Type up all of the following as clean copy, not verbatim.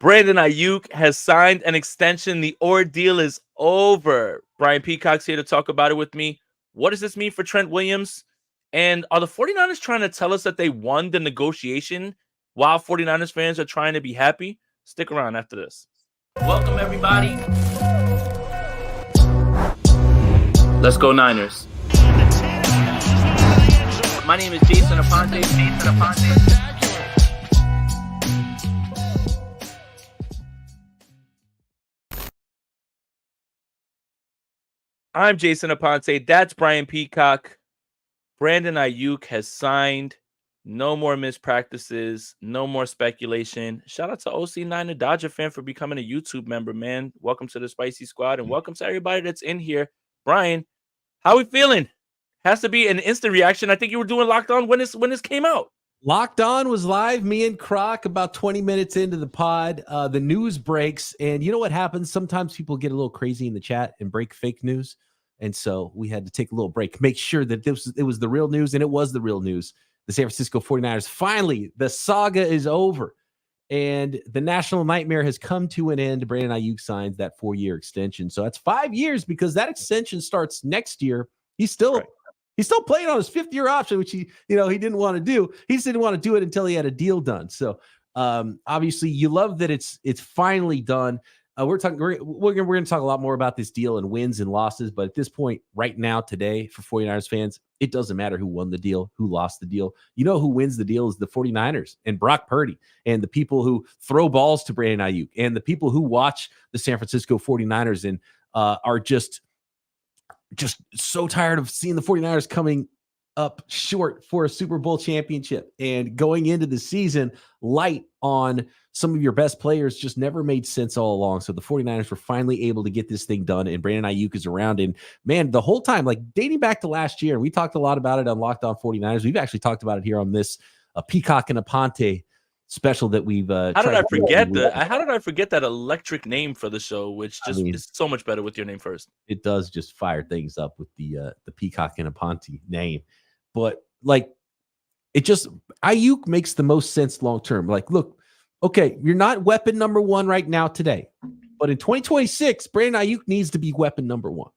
Brandon Aiyuk has signed an extension. The ordeal is over. Brian Peacock's here to talk about it with me. What does this mean for Trent Williams? And are the 49ers trying to tell us that they won the negotiation while 49ers fans are trying to be happy? Stick around after this. Welcome, everybody. Let's go Niners. My name is Jason Aponte. I'm Jason Aponte. That's Brian Peacock. Brandon Aiyuk has signed. No more missed practices. No more speculation. Shout out to OC9, Dodger fan, for becoming a YouTube member, man. Welcome to the Spicy Squad, and welcome to everybody that's in here. Brian, how we feeling? Has to be an instant reaction. I think you were doing Locked On when this came out. Locked On was live. Me and Croc about 20 minutes into the pod. The news breaks, and you know what happens? Sometimes people get a little crazy in the chat and break fake news, and so we had to take a little break, make sure that it was the real news, and it was the real news. The San Francisco 49ers, finally, the saga is over, and the national nightmare has come to an end. Brandon Aiyuk signs that 4-year extension, so that's 5 years because that extension starts next year. He's still playing on his 5th-year option, which he didn't want to do. He just didn't want to do it until he had a deal done. So obviously, you love that it's finally done. We're going to talk a lot more about this deal and wins and losses. But at this point, right now, today, for 49ers fans, it doesn't matter who won the deal, who lost the deal. You know who wins the deal is the 49ers and Brock Purdy and the people who throw balls to Brandon Aiyuk and the people who watch the San Francisco 49ers and are just so tired of seeing the 49ers coming up short for a Super Bowl championship and going into the season light on some of your best players just never made sense all along. So the 49ers were finally able to get this thing done, and Brandon Aiyuk is around. And man, the whole time, like dating back to last year, we talked a lot about it on Locked On 49ers. We've actually talked about it here on this Peacock and Aponte special that we've how did I forget that electric name for the show, which is so much better with your name first. It does just fire things up with the Peacock and Aponte name. But like Aiyuk makes the most sense long term. Like, look, okay, you're not weapon number one right now today, but in 2026, Brandon Aiyuk needs to be weapon number one.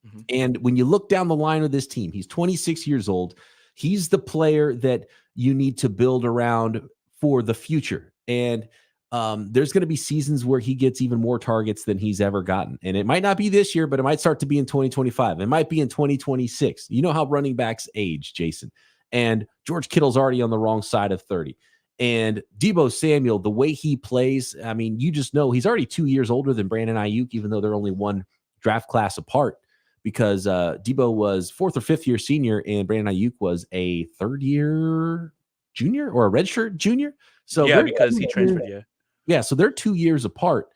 Mm-hmm. And when you look down the line of this team, he's 26 years old. He's the player that you need to build around for the future. And there's going to be seasons where he gets even more targets than he's ever gotten. And it might not be this year, but it might start to be in 2025. It might be in 2026. You know how running backs age, Jason. And George Kittle's already on the wrong side of 30. And Deebo Samuel, the way he plays, I mean, you just know he's already 2 years older than Brandon Aiyuk, even though they're only one draft class apart, because Deebo was 4th or 5th year senior and Brandon Aiyuk was a 3rd year junior or a redshirt junior. So yeah, because he transferred. Yeah, so they're 2 years apart.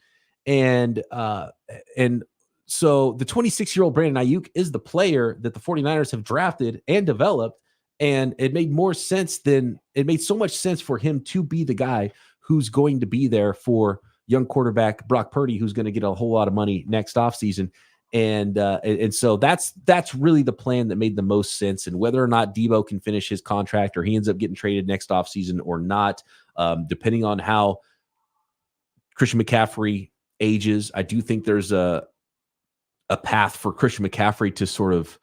And so the 26-year-old Brandon Aiyuk is the player that the 49ers have drafted and developed. And it made so much sense for him to be the guy who's going to be there for young quarterback Brock Purdy, who's going to get a whole lot of money next offseason. And so that's really the plan that made the most sense. And whether or not Deebo can finish his contract or he ends up getting traded next offseason or not, depending on how Christian McCaffrey ages, I do think there's a path for Christian McCaffrey to sort of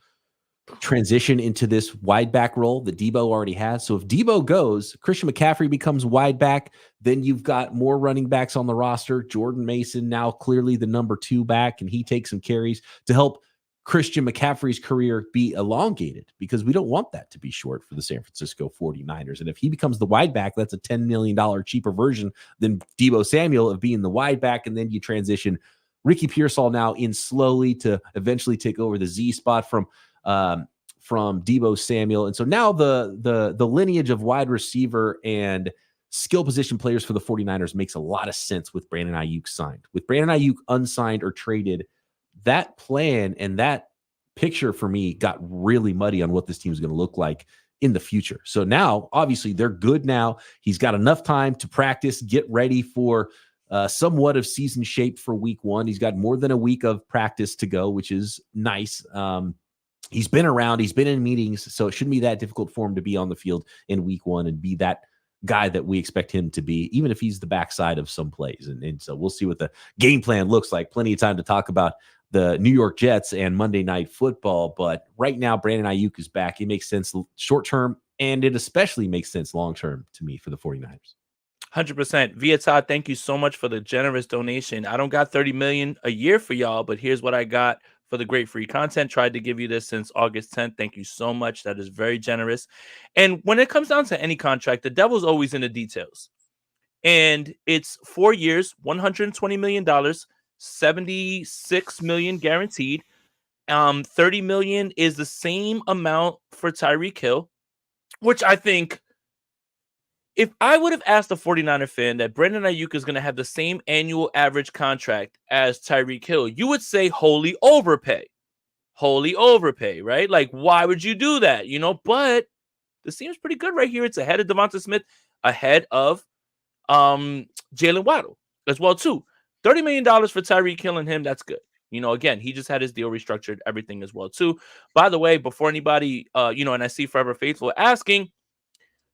transition into this wide back role that Deebo already has. So if Deebo goes, Christian McCaffrey becomes wide back, then you've got more running backs on the roster. Jordan Mason now clearly the number 2 back, and he takes some carries to help Christian McCaffrey's career be elongated, because we don't want that to be short for the San Francisco 49ers. And if he becomes the wide back, that's a $10 million cheaper version than Deebo Samuel of being the wide back. And then you transition Ricky Pearsall now in slowly to eventually take over the Z spot from Deebo Samuel. And so now the lineage of wide receiver and skill position players for the 49ers makes a lot of sense with Brandon Aiyuk signed. With Brandon Aiyuk unsigned or traded, that plan and that picture for me got really muddy on what this team is going to look like in the future. So now, obviously, they're good now. He's got enough time to practice, get ready for somewhat of season shape for week 1. He's got more than a week of practice to go, which is nice. He's been around. He's been in meetings, so it shouldn't be that difficult for him to be on the field in week 1 and be that guy that we expect him to be, even if he's the backside of some plays. And so we'll see what the game plan looks like. Plenty of time to talk about the New York Jets and Monday Night Football. But right now, Brandon Aiyuk is back. It makes sense short term, and it especially makes sense long term to me for the 49ers. 100%. Via Todd, thank you so much for the generous donation. I don't got 30 million a year for y'all, but here's what I got for the great free content. Tried to give you this since August 10th. Thank you so much. That is very generous. And when it comes down to any contract, the devil's always in the details. And it's 4 years, $120 million, $76 million guaranteed. 30 million is the same amount for Tyreek Hill, which I think, if I would have asked a 49er fan that Brandon Aiyuk is going to have the same annual average contract as Tyreek Hill, you would say wholly overpay. Wholly overpay, right? Like, why would you do that? But this seems pretty good right here. It's ahead of Devonta Smith, ahead of Jalen Waddle as well, too. $30 million for Tyreek Hill and him, that's good. Again, he just had his deal restructured, everything as well, too. By the way, before anybody, and I see Forever Faithful asking,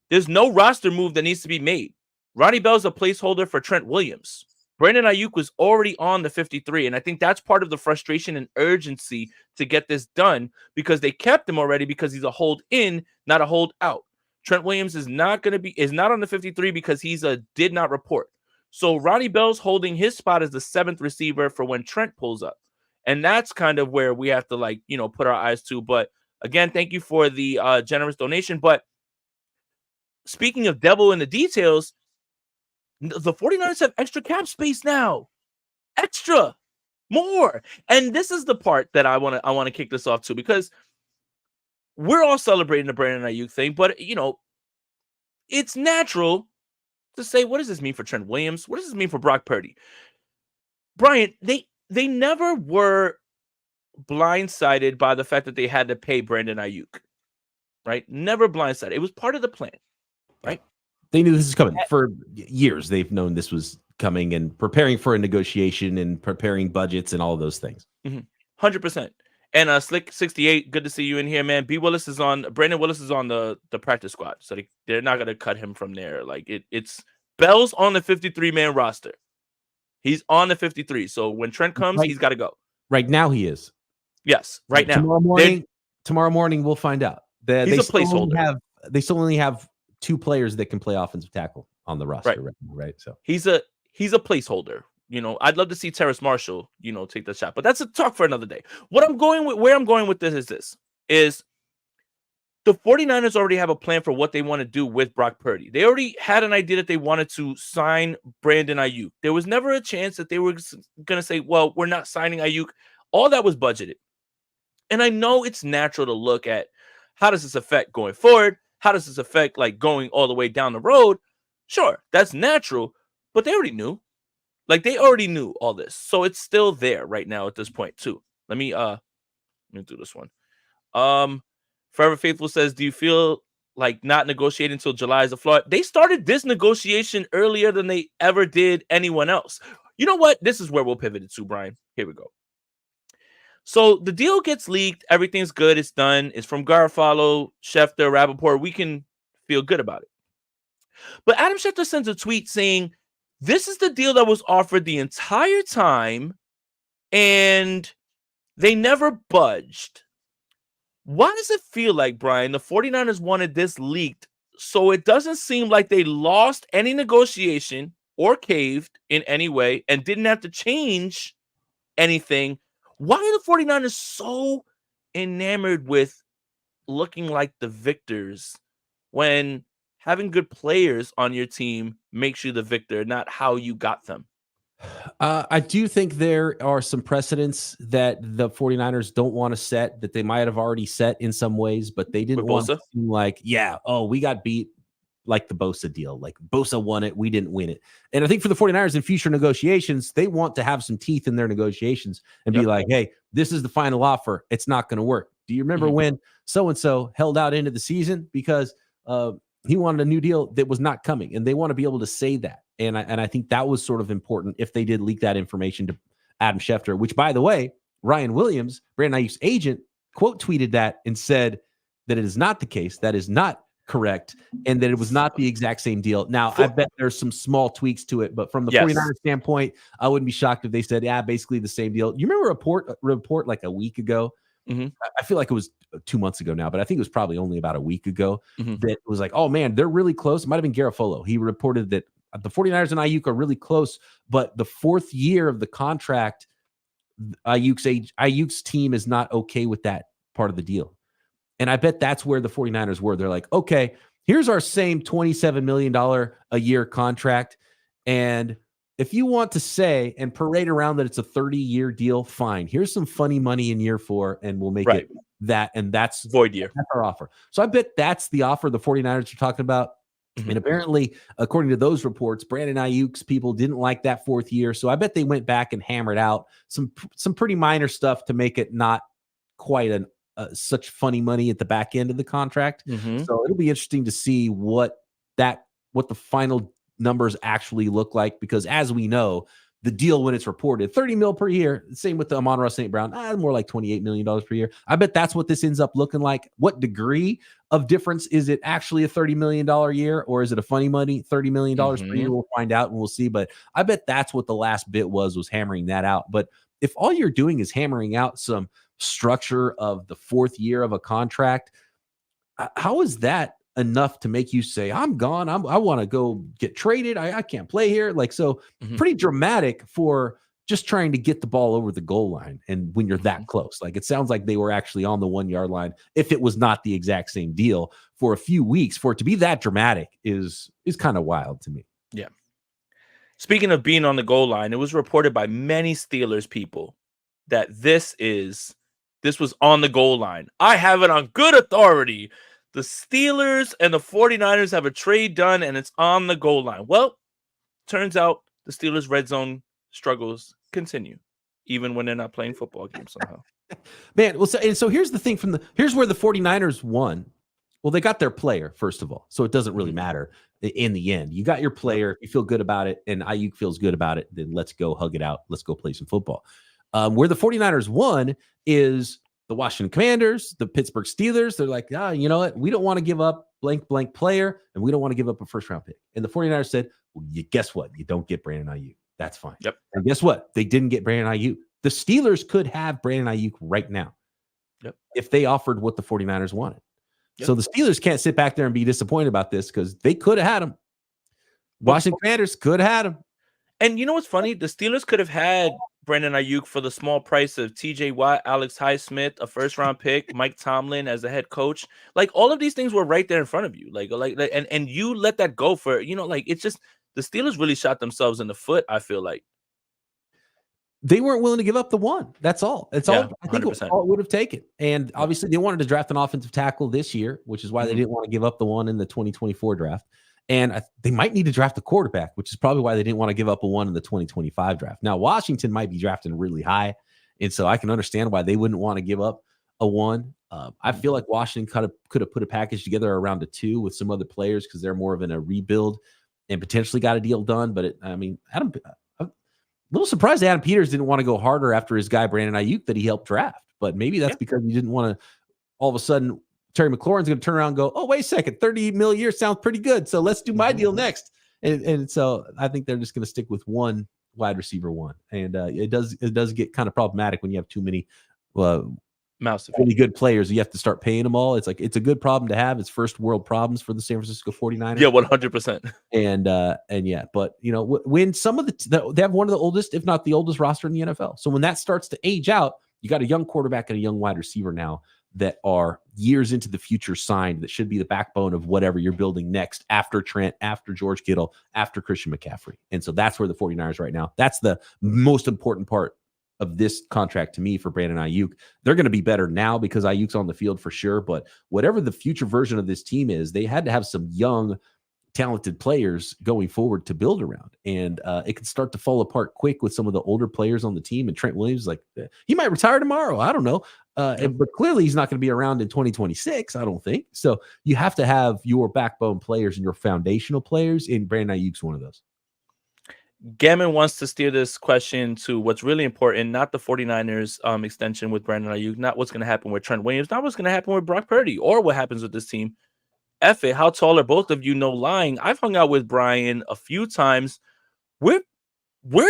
there's no roster move that needs to be made. Ronnie Bell's a placeholder for Trent Williams. Brandon Aiyuk was already on the 53, and I think that's part of the frustration and urgency to get this done, because they kept him already because he's a hold in, not a hold out. Trent Williams is not on the 53 because he's a did not report. So Ronnie Bell's holding his spot as the 7th receiver for when Trent pulls up. And that's kind of where we have to put our eyes to. But again, thank you for the generous donation. But speaking of devil in the details, the 49ers have extra cap space now. Extra. More. And this is the part that I want to kick this off to, because we're all celebrating the Brandon Aiyuk thing, but it's natural to say, what does this mean for Trent Williams? What does this mean for Brock Purdy? Brian, they never were blindsided by the fact that they had to pay Brandon Aiyuk. Right? Never blindsided. It was part of the plan. Right? They knew this was coming for years. They've known this was coming and preparing for a negotiation and preparing budgets and all of those things. 100%. And Slick68, good to see you in here, man. Brandon Willis is on the practice squad, so they're not gonna cut him from there. Like it's Bell's on the 53-man roster. He's on the 53. So when Trent comes, he's got to go. Right now, he is. Yes, right now. Tomorrow morning, we'll find out. He's a placeholder. They still only have 2 players that can play offensive tackle on the roster right? So he's a placeholder. I'd love to see Terrace Marshall, take the shot, but that's a talk for another day. Where I'm going with this is the 49ers already have a plan for what they want to do with Brock Purdy. They already had an idea that they wanted to sign Brandon Aiyuk. There was never a chance that they were going to say, well, we're not signing Aiyuk. All that was budgeted. And I know it's natural to look at, how does this affect going forward? How does this affect going all the way down the road? Sure, that's natural, but they already knew. They already knew all this. So it's still there right now at this point too. Let me do this one. Forever Faithful says, do you feel like not negotiating until July is a flaw? They started this negotiation earlier than they ever did anyone else. You know what? This is where we'll pivot it to, Brian. Here we go. So the deal gets leaked. Everything's good. It's done. It's from Garofalo, Schefter, Rappaport. We can feel good about it. But Adam Schefter sends a tweet saying, this is the deal that was offered the entire time, and they never budged. Why does it feel like, Brian, the 49ers wanted this leaked so it doesn't seem like they lost any negotiation or caved in any way and didn't have to change anything? Why are the 49ers so enamored with looking like the victors when having good players on your team makes you the victor, not how you got them? I do think there are some precedents that the 49ers don't want to set, that they might have already set in some ways, but they didn't want to seem like, we got beat like the Bosa deal. Like Bosa won it, we didn't win it. And I think for the 49ers in future negotiations, they want to have some teeth in their negotiations and be like, hey, this is the final offer. It's not going to work. Do you remember when so-and-so held out into the season because he wanted a new deal that was not coming? And they want to be able to say that. And I think that was sort of important if they did leak that information to Adam Schefter, which, by the way, Ryan Williams, Brandon Aiyuk's agent, quote tweeted that and said that it is not the case. That is not correct, and that it was not the exact same deal. Now, I bet there's some small tweaks to it, but from the 49ers standpoint, I wouldn't be shocked if they said, yeah, basically the same deal. You remember a report like a week ago? I feel like it was 2 months ago now, but I think it was probably only about a week ago that was like, oh, man, they're really close. It might have been Garofalo. He reported that the 49ers and Aiyuk are really close, but the 4th year of the contract, Ayuk's team is not okay with that part of the deal. And I bet that's where the 49ers were. They're like, okay, here's our same $27 million a year contract. And if you want to say and parade around that it's a 30-year deal, fine. Here's some funny money in year 4, and we'll make it that. And that's void year. That's our offer. So I bet that's the offer the 49ers are talking about. And apparently, according to those reports, Brandon Aiyuk's people didn't like that 4th year. So I bet they went back and hammered out some pretty minor stuff to make it not quite such funny money at the back end of the contract. So it'll be interesting to see what the final numbers actually look like, because as we know, the deal when it's reported $30 million per year, same with the Amon-Ra St. Brown, more like $28 million per year. I bet that's what this ends up looking like. What degree of difference is it actually a $30 million year, or is it a funny money $30 million per year? We'll find out and we'll see. But I bet that's what the last bit was hammering that out. But if all you're doing is hammering out some structure of the 4th year of a contract, how is that enough to make you say, I'm gone, I want to go get traded, I can't play here? Like, so pretty dramatic for just trying to get the ball over the goal line. And when you're that close, like, it sounds like they were actually on the 1-yard line, if it was not the exact same deal, for a few weeks. For it to be that dramatic is kind of wild to me. Yeah. Speaking of being on the goal line, it was reported by many Steelers people that this was on the goal line. I have it on good authority. The Steelers and the 49ers have a trade done, and it's on the goal line. Well, turns out the Steelers' red zone struggles continue, even when they're not playing football games somehow. Man, well, so here's the thing here's where the 49ers won. Well, they got their player, first of all, so it doesn't really matter in the end. You got your player, you feel good about it, and Aiyuk feels good about it, then let's go hug it out. Let's go play some football. Where the 49ers won is the Washington Commanders, the Pittsburgh Steelers. They're like, you know what? We don't want to give up blank player, and we don't want to give up a first-round pick. And the 49ers said, well, guess what? You don't get Brandon Aiyuk. That's fine. Yep. And guess what? They didn't get Brandon Aiyuk. The Steelers could have Brandon Aiyuk right now if they offered what the 49ers wanted. So the Steelers can't sit back there and be disappointed about this, because they could have had him. Washington Commanders could have had him. And you know what's funny? The Steelers could have had Brandon Aiyuk for the small price of TJ Watt, Alex Highsmith, a first-round pick, Mike Tomlin as the head coach. Like, all of these things were right there in front of you. And you let that go for, it's just the Steelers really shot themselves in the foot, I feel like. They weren't willing to give up the one. That's all. It's all I think all it would have taken. And obviously they wanted to draft an offensive tackle this year, which is why they didn't want to give up the one in the 2024 draft. And they might need to draft a quarterback, which is probably why they didn't want to give up a one in the 2025 draft. Now, Washington might be drafting really high, and so I can understand why they wouldn't want to give up a one. I feel like Washington could have put a package together around a 2 with some other players, because they're more of a rebuild and potentially got a deal done. But I'm a little surprised Adam Peters didn't want to go harder after his guy Brandon Aiyuk that he helped draft. But maybe that's because he didn't want to all of a sudden. Terry McLaurin's going to turn around and go, oh, wait a second, $30 million a year sounds pretty good, so let's do my deal next. And so I think they're just going to stick with one wide receiver one. And it does get kind of problematic when you have too many really good players. You have to start paying them all. It's like, it's a good problem to have. It's first world problems for the San Francisco 49ers. Yeah, 100%. And yeah, but when some of they have one of the oldest, if not the oldest roster in the NFL. So when that starts to age out, you got a young quarterback and a young wide receiver now that are years into the future signed, that should be the backbone of whatever you're building next after Trent, after George Kittle, after Christian McCaffrey. And so that's where the 49ers right now, that's the most important part of this contract to me for Brandon Aiyuk. They're going to be better now because Ayuk's on the field for sure. But whatever the future version of this team is, they had to have some young, talented players going forward to build around. And it could start to fall apart quick with some of the older players on the team. And Trent Williams, like, he might retire tomorrow. I don't know. But clearly he's not going to be around in 2026, I don't think. So you have to have your backbone players and your foundational players, and Brandon Aiyuk's one of those. Gammon wants to steer this question to what's really important, not the 49ers extension with Brandon Aiyuk, not what's going to happen with Trent Williams, not what's going to happen with Brock Purdy, or what happens with this team. F it. How tall are both of you? No lying. I've hung out with Brian a few times. We're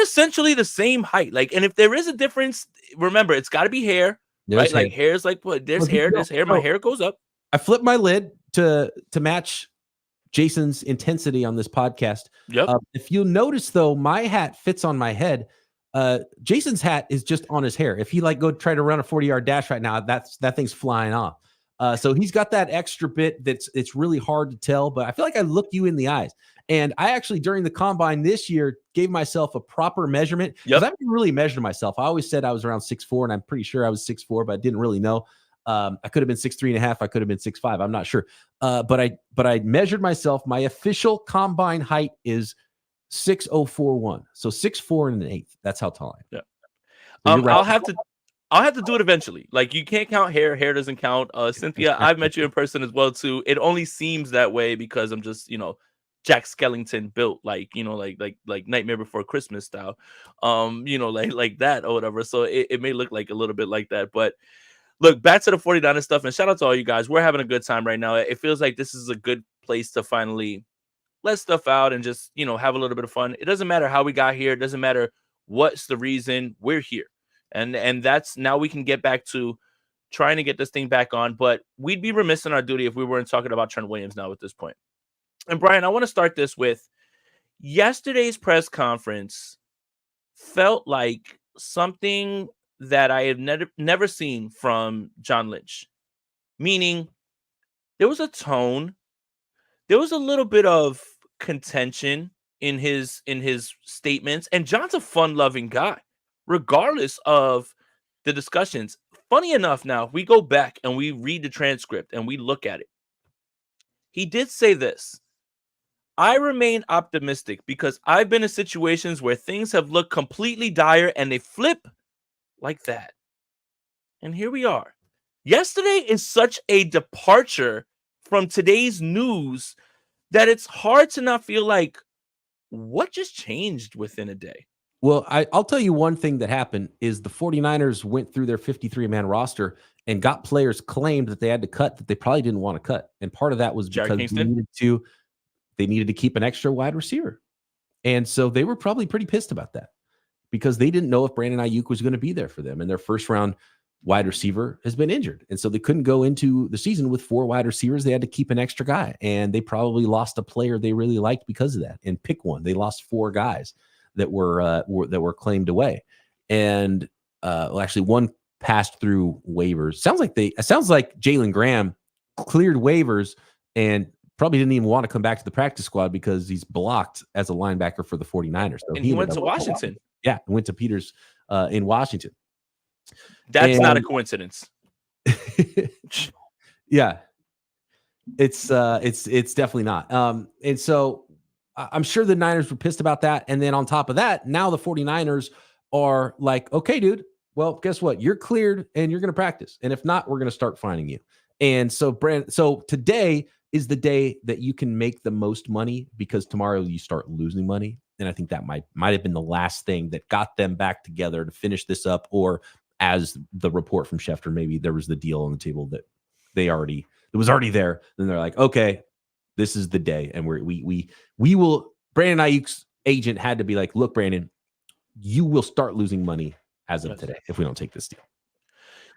essentially the same height. Like, and if there is a difference, remember it's got to be hair, There's right? hair. Like hair's like what? There's Well, hair. There's hair. My hair goes up. I flipped my lid to match Jason's intensity on this podcast. Yep. If you notice, though, my hat fits on my head. Jason's hat is just on his hair. If he like go try to run a 40-yard dash right now, that thing's flying off. So he's got that extra bit it's really hard to tell. But I feel like I looked you in the eyes. And I actually, during the combine this year, gave myself a proper measurement because I haven't really measured myself. I always said I was around 6'4", and I'm pretty sure I was 6'4", but I didn't really know. I could have been 6'3.5". I could have been 6'5". I'm not sure. But I measured myself. My official combine height is 6'041". So 6'4" and an eighth. That's how tall I am. Yeah. So right. I'll have to do it eventually. Like, you can't count hair. Hair doesn't count. Cynthia, I've met you in person as well too. It only seems that way because I'm just, Jack Skellington built, like Nightmare Before Christmas style, like that or whatever. So it may look like a little bit like that. But look, back to the 49ers stuff, and shout out to all you guys. We're having a good time right now. It feels like this is a good place to finally let stuff out and just, have a little bit of fun. It doesn't matter how we got here. It doesn't matter what's the reason. We're here. And that's, now we can get back to trying to get this thing back on. But we'd be remiss in our duty if we weren't talking about Trent Williams now at this point. And Brian, I want to start this with yesterday's press conference felt like something that I have never seen from John Lynch. Meaning, there was a tone, there was a little bit of contention in his statements, and John's a fun-loving guy, regardless of the discussions. Funny enough, now if we go back and we read the transcript and we look at it, he did say this: I remain optimistic because I've been in situations where things have looked completely dire and they flip like that. And here we are. Yesterday is such a departure from today's news that it's hard to not feel like, what just changed within a day? Well, I'll tell you one thing that happened is the 49ers went through their 53-man roster and got players claimed that they had to cut that they probably didn't want to cut. And part of that was because they needed to keep an extra wide receiver. And so they were probably pretty pissed about that because they didn't know if Brandon Aiyuk was going to be there for them. And their first round wide receiver has been injured. And so they couldn't go into the season with 4 wide receivers. They had to keep an extra guy. And they probably lost a player they really liked because of that. And pick one. They lost 4 guys that were claimed away. And actually one passed through waivers. Sounds like Jalen Graham cleared waivers and probably didn't even want to come back to the practice squad because he's blocked as a linebacker for the 49ers. So and he went to Washington. Yeah, went to Peters in Washington. That's not a coincidence. Yeah. It's definitely not. And so I'm sure the Niners were pissed about that. And then on top of that, now the 49ers are like, okay, dude, well, guess what? You're cleared and you're going to practice. And if not, we're going to start finding you. And so so today is the day that you can make the most money because tomorrow you start losing money. And I think that might have been the last thing that got them back together to finish this up. Or as the report from Schefter, maybe there was the deal on the table that it was already there. Then they're like, okay, this is the day. And we will, Brandon Aiyuk's agent had to be like, look, Brandon, you will start losing money as of today if we don't take this deal.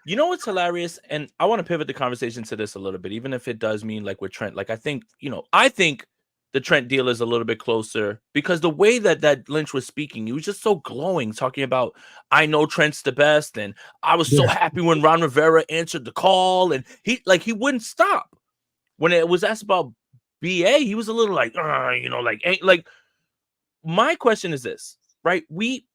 You know what's hilarious? And I want to pivot the conversation to this a little bit, even if it does mean like with Trent. Like, I think the Trent deal is a little bit closer because the way that Lynch was speaking, he was just so glowing, talking about, I know Trent's the best. And I was so happy when Ron Rivera answered the call. And he wouldn't stop. When it was asked about BA, he was a little like, my question is this, right? We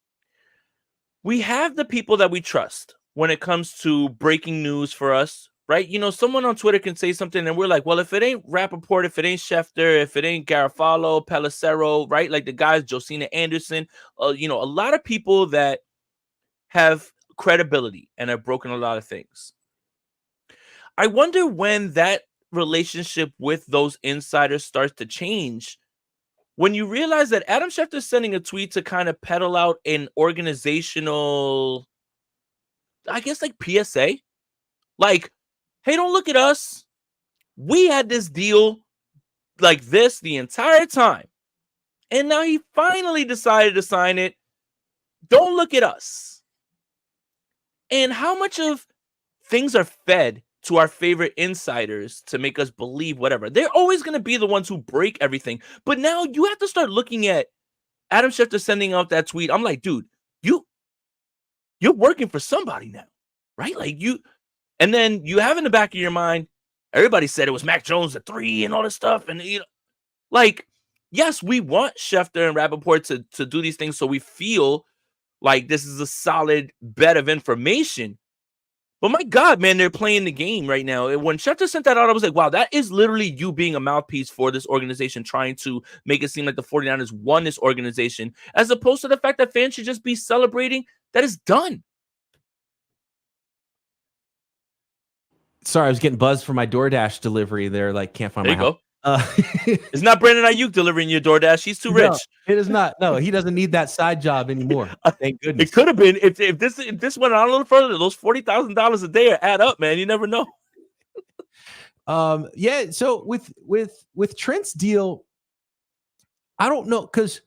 have the people that we trust when it comes to breaking news for us, right? Someone on Twitter can say something and we're like, well, if it ain't Rappaport, if it ain't Schefter, if it ain't Garofalo, Pelissero, right? Like the guys, Josina Anderson, a lot of people that have credibility and have broken a lot of things. I wonder when that relationship with those insiders starts to change, when you realize that Adam Schefter is sending a tweet to kind of peddle out an organizational, I guess, like PSA, like, hey, don't look at us. We had this deal like this the entire time. And now he finally decided to sign it. Don't look at us. And how much of things are fed to our favorite insiders to make us believe whatever. They're always going to be the ones who break everything. But now you have to start looking at Adam Schefter sending out that tweet. I'm like, dude, you're working for somebody now, right? Like and then you have in the back of your mind, everybody said it was Mac Jones at 3 and all this stuff. And like, yes, we want Schefter and Rappaport to do these things so we feel like this is a solid bed of information. But my God, man, they're playing the game right now. And when Schefter sent that out, I was like, wow, that is literally you being a mouthpiece for this organization, trying to make it seem like the 49ers won this organization, as opposed to the fact that fans should just be celebrating that it's done. Sorry, I was getting buzzed for my DoorDash delivery there. Like, can't find there my you house. go. It's not Brandon Aiyuk delivering your DoorDash. He's too rich. No, it is not. No, he doesn't need that side job anymore. Thank goodness. It could have been if this went on a little further. Those $40,000 a day add up, man. You never know. Yeah. So with Trent's deal, I don't know, because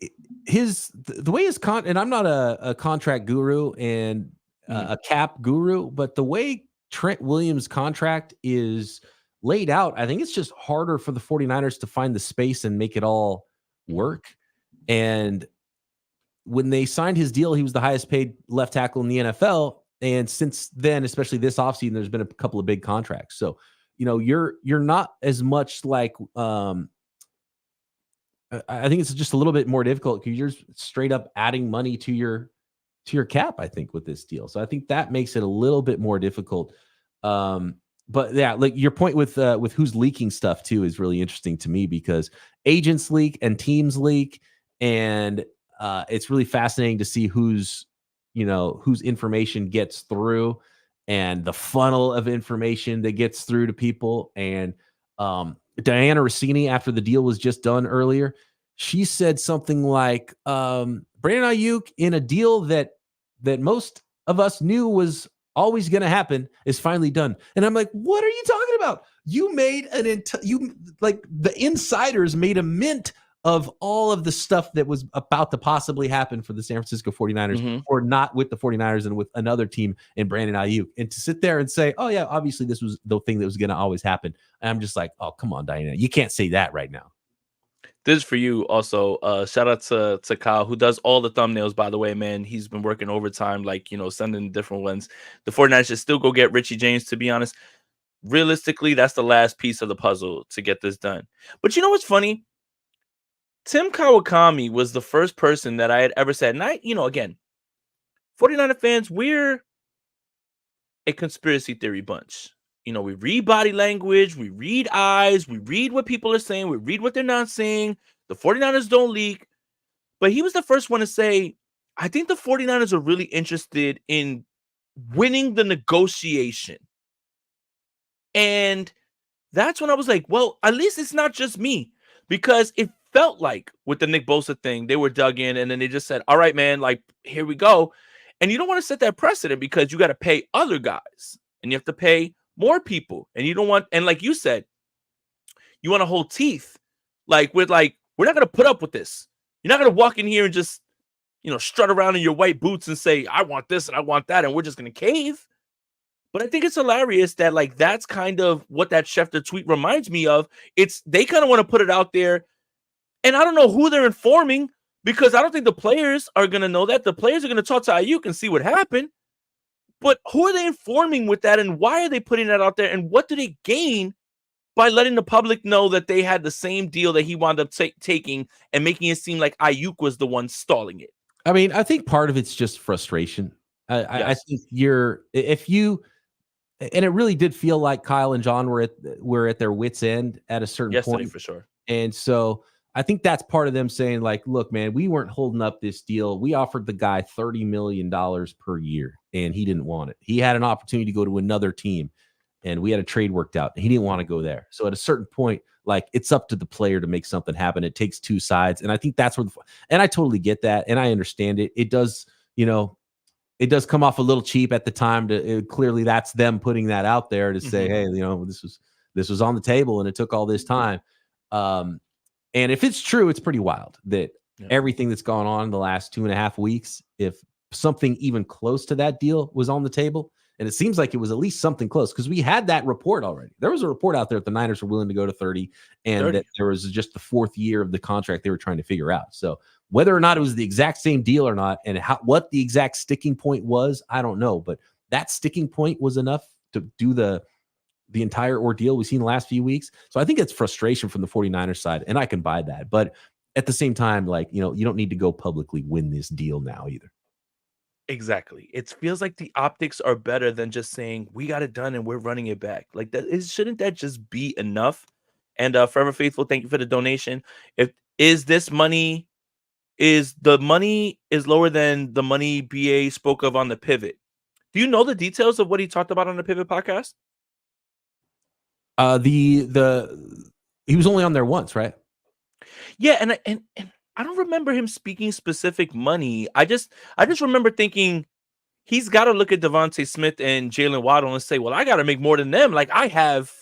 the way his and I'm not a contract guru and a cap guru, but the way Trent Williams' contract is laid out, I think it's just harder for the 49ers to find the space and make it all work. And when they signed his deal, he was the highest paid left tackle in the NFL. And since then, especially this offseason, there's been a couple of big contracts. So, you're not as much like, I think it's just a little bit more difficult because you're straight up adding money to your cap, I think, with this deal. So I think that makes it a little bit more difficult. But yeah, like your point with who's leaking stuff too is really interesting to me, because agents leak and teams leak, and it's really fascinating to see whose information gets through, and the funnel of information that gets through to people. And Diana Rossini, after the deal was just done earlier, she said something like, Brandon Aiyuk, in a deal that most of us knew was always going to happen, is finally done. And I'm like, what are you talking about? You made the insiders made a mint of all of the stuff that was about to possibly happen for the San Francisco 49ers, or not with the 49ers and with another team in Brandon Aiyuk. And to sit there and say, oh yeah, obviously this was the thing that was going to always happen. And I'm just like, oh, come on, Diana. You can't say that right now. This is for you also. Shout out to Kyle, who does all the thumbnails, by the way, man. He's been working overtime, like, sending different ones. The 49ers should still go get Richie James, to be honest. Realistically, that's the last piece of the puzzle to get this done. But you know what's funny? Tim Kawakami was the first person that I had ever said, and again, 49er fans, we're a conspiracy theory bunch. We read body language, we read eyes, we read what people are saying, we read what they're not saying. The 49ers don't leak. But he was the first one to say, I think the 49ers are really interested in winning the negotiation. And that's when I was like, well, at least it's not just me. Because it felt like with the Nick Bosa thing, they were dug in and then they just said, all right, man, like, here we go. And you don't want to set that precedent, because you got to pay other guys and you have to pay more people. And you don't want, and like you said, you want to hold teeth. Like, we're not going to put up with this. You're not going to walk in here and just, strut around in your white boots and say, I want this and I want that, and we're just going to cave. But I think it's hilarious that, like, that's kind of what that Schefter tweet reminds me of. They kind of want to put it out there. And I don't know who they're informing, because I don't think the players are going to know that. The players are going to talk to Aiyuk and see what happened. But who are they informing with that? And why are they putting that out there? And what do they gain by letting the public know that they had the same deal that he wound up taking and making it seem like Aiyuk was the one stalling it? I mean, I think part of it's just frustration. Yes. I think and it really did feel like Kyle and John were at their wits' end at a certain point, for sure. And so I think that's part of them saying, like, look, man, we weren't holding up this deal. We offered the guy $30 million per year, and he didn't want it. He had an opportunity to go to another team, and we had a trade worked out. He didn't want to go there. So at a certain point, like, it's up to the player to make something happen. It takes two sides. And I think that's where and I totally get that. And I understand it. It does, it does come off a little cheap at the time clearly that's them putting that out there to say, hey, This was on the table, and it took all this time. And if it's true, it's pretty wild that everything that's gone on in the last 2.5 weeks, if something even close to that deal was on the table, and it seems like it was at least something close because we had that report already. There was a report out there that the Niners were willing to go to 30 and that there was just the 4th year of the contract they were trying to figure out. So whether or not it was the exact same deal or not, and what the exact sticking point was, I don't know. But that sticking point was enough to do the entire ordeal we've seen the last few weeks. So I think it's frustration from the 49ers side, and I can buy that. But at the same time, like, you don't need to go publicly win this deal now either. Exactly. It feels like the optics are better than just saying we got it done and we're running it back. Like shouldn't that just be enough? And Forever Faithful, thank you for the donation. Is the money is lower than the money BA spoke of on the pivot? Do you know the details of what he talked about on the Pivot podcast? He was only on there once, right? Yeah, and I don't remember him speaking specific money. I just remember thinking he's got to look at Devontae Smith and Jalen Waddle and say, well, I got to make more than them. Like I have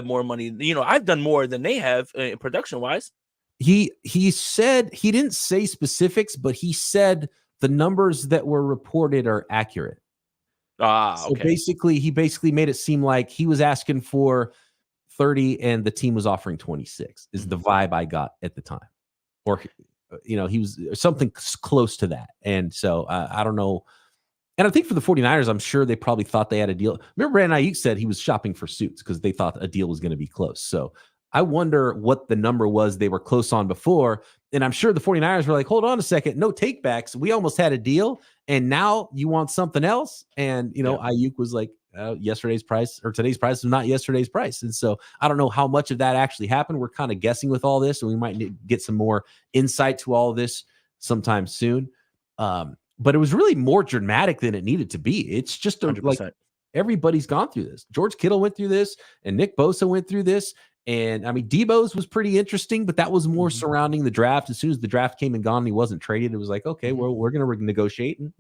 more money. I've done more than they have production wise. He said, he didn't say specifics, but he said the numbers that were reported are accurate. So okay. He basically made it seem like he was asking for 30 and the team was offering 26 is the vibe I got at the time. Or, he was something close to that. And so I don't know. And I think for the 49ers, I'm sure they probably thought they had a deal. Remember, Brandon Aiyuk said he was shopping for suits because they thought a deal was going to be close. So I wonder what the number was they were close on before. And I'm sure the 49ers were like, hold on a second, no takebacks. We almost had a deal. And now you want something else. And, Aiyuk was like, yesterday's price or today's price is not yesterday's price. And so I don't know how much of that actually happened. We're kind of guessing with all this, and we might get some more insight to all of this sometime soon. But it was really more dramatic than it needed to be. It's just like everybody's gone through this. George Kittle went through this, and Nick Bosa went through this. And I mean, Debo's was pretty interesting, but that was more surrounding the draft. As soon as the draft came and gone, and he wasn't traded. It was like, okay, well, we're going to negotiate, and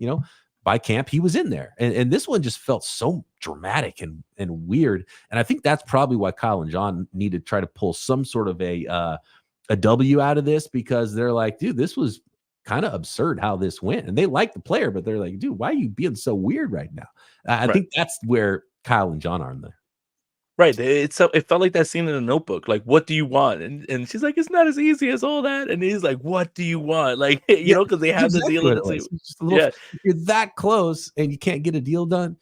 by camp, he was in there. And this one just felt so dramatic and weird. And I think that's probably why Kyle and John need to try to pull some sort of a W out of this, because they're like, dude, this was kind of absurd how this went. And they like the player, but they're like, dude, why are you being so weird right now? I think that's where Kyle and John are in there. Right. It felt like that scene in a Notebook. Like, what do you want? And she's like, it's not as easy as all that. And he's like, what do you want? Like, because they have the deal. You're that close and you can't get a deal done.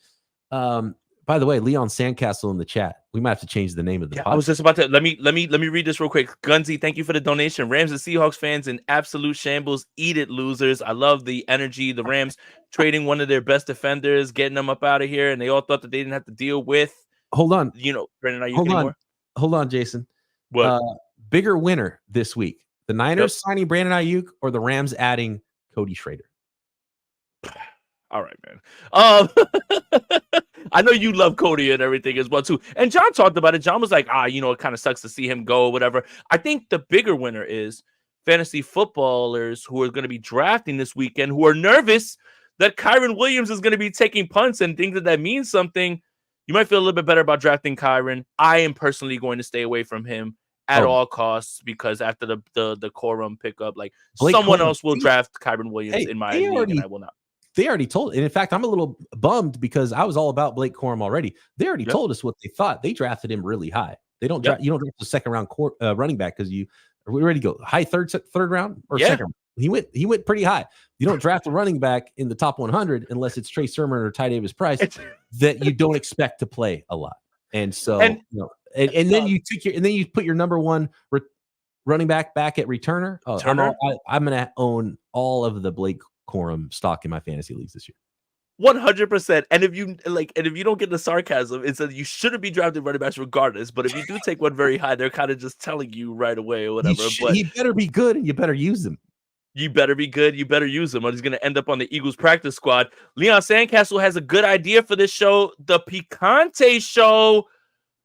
By the way, Leon Sandcastle in the chat. We might have to change the name of the podcast. I was just about to let me read this real quick. Gunzy, thank you for the donation. Rams and Seahawks fans in absolute shambles. Eat it, losers. I love the energy. The Rams trading one of their best defenders, getting them up out of here, and they all thought that they didn't have to deal with. Hold on. Brandon Aiyuk Hold on, Jason. What? Bigger winner this week? The Niners signing Brandon Aiyuk or the Rams adding Cody Schrader? All right, man. I know you love Cody and everything as well, too. And John talked about it. John was like, it kind of sucks to see him go or whatever. I think the bigger winner is fantasy footballers who are going to be drafting this weekend who are nervous that Kyren Williams is going to be taking punts and think that means something. You might feel a little bit better about drafting Kyren. I am personally going to stay away from him at all costs because after the Corum pickup, like someone else will draft Kyren Williams in my league, and I will not. They already told, and in fact, I'm a little bummed because I was all about Blake Corum already. They already told us what they thought. They drafted him really high. They don't draft. You don't draft the second round running back because are we ready to go high third round or second round? He went pretty high. You don't draft a running back in the top 100 unless it's Trey Sermon or Ty Davis Price that you don't expect to play a lot. And so, and then you put your number one running back at returner. I'm going to own all of the Blake Corum stock in my fantasy leagues this year. 100%. And if you don't get the sarcasm, it's that you shouldn't be drafting running backs regardless. But if you do take one very high, they're kind of just telling you right away or whatever. He better be good and you better use him. You better be good. You better use him, or he's going to end up on the Eagles practice squad. Leon Sandcastle has a good idea for this show, the Picante Show.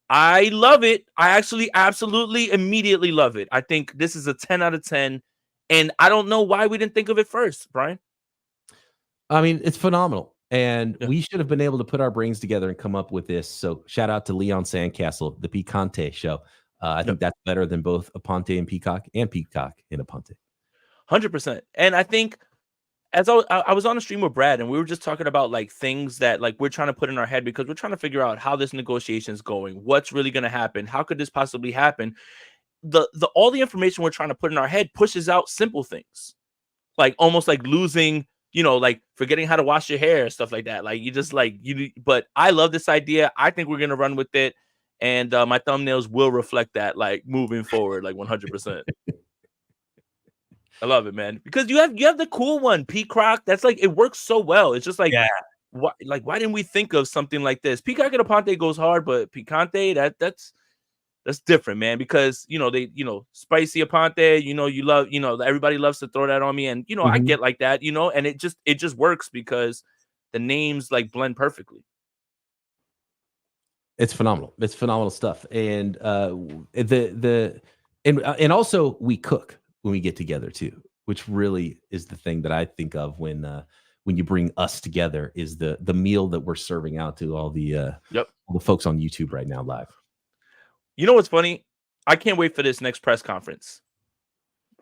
I love it. I actually absolutely immediately love it. I think this is a 10 out of 10, and I don't know why we didn't think of it first, Brian. I mean, it's phenomenal. And we should have been able to put our brains together and come up with this. So shout out to Leon Sandcastle, the Picante show. I think that's better than both Aponte and Peacock and Aponte. 100%. And I think as I was on a stream with Brad, and we were just talking about like things that like we're trying to put in our head because we're trying to figure out how this negotiation is going, what's really going to happen, how could this possibly happen. The all the information we're trying to put in our head pushes out simple things, like almost like losing, like forgetting how to wash your hair, stuff like that. Like you just like but I love this idea. I think we're gonna run with it, and my thumbnails will reflect that, like moving forward, like 100%. I love it, man, because you have the cool one, Peacock. That's like, it works so well. It's just like, why didn't we think of something like this? Peacock and Aponte goes hard, but Picante, that's different, man, because spicy Aponte, you love, everybody loves to throw that on me, and I get like that, and it just works because the names like blend perfectly. It's phenomenal. It's phenomenal stuff. And and also we cook when we get together too, which really is the thing that I think of when you bring us together, is the meal that we're serving out to all the all the folks on YouTube right now live. You know what's funny? I can't wait for this next press conference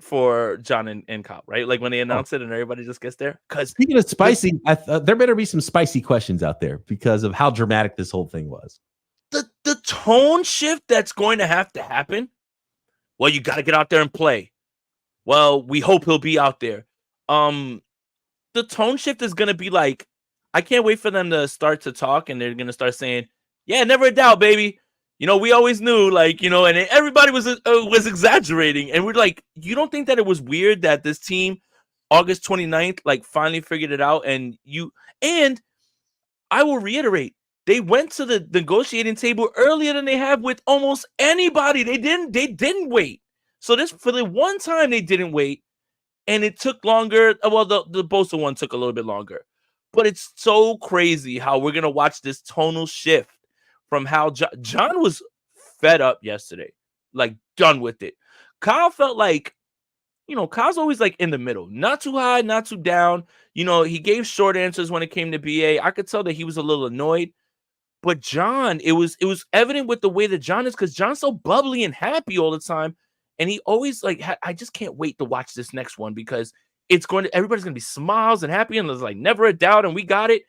for John and Kyle, right? Like when they announce it and everybody just gets there. Because speaking of spicy, there better be some spicy questions out there because of how dramatic this whole thing was. The tone shift that's going to happen. Well, you got to get out there and play. Well, we hope he'll be out there. The tone shift is going to be like, I can't wait for them to start to talk, and they're going to start saying, yeah, never a doubt, baby. We always knew, like, and everybody was exaggerating. And we're like, you don't think that it was weird that this team, August 29th, like finally figured it out? And I will reiterate, they went to the negotiating table earlier than they have with almost anybody. They didn't wait. So this, for the one time they didn't wait, and it took longer. Well, the Bosa one took a little bit longer, but it's so crazy how we're gonna watch this tonal shift from how John was fed up yesterday, like done with it. Kyle felt like, Kyle's always like in the middle, not too high, not too down. He gave short answers when it came to BA. I could tell that he was a little annoyed. But John, it was evident with the way that John is, because John's so bubbly and happy all the time. And he always like, I just can't wait to watch this next one, because everybody's going to be smiles and happy, and there's like never a doubt, and we got it.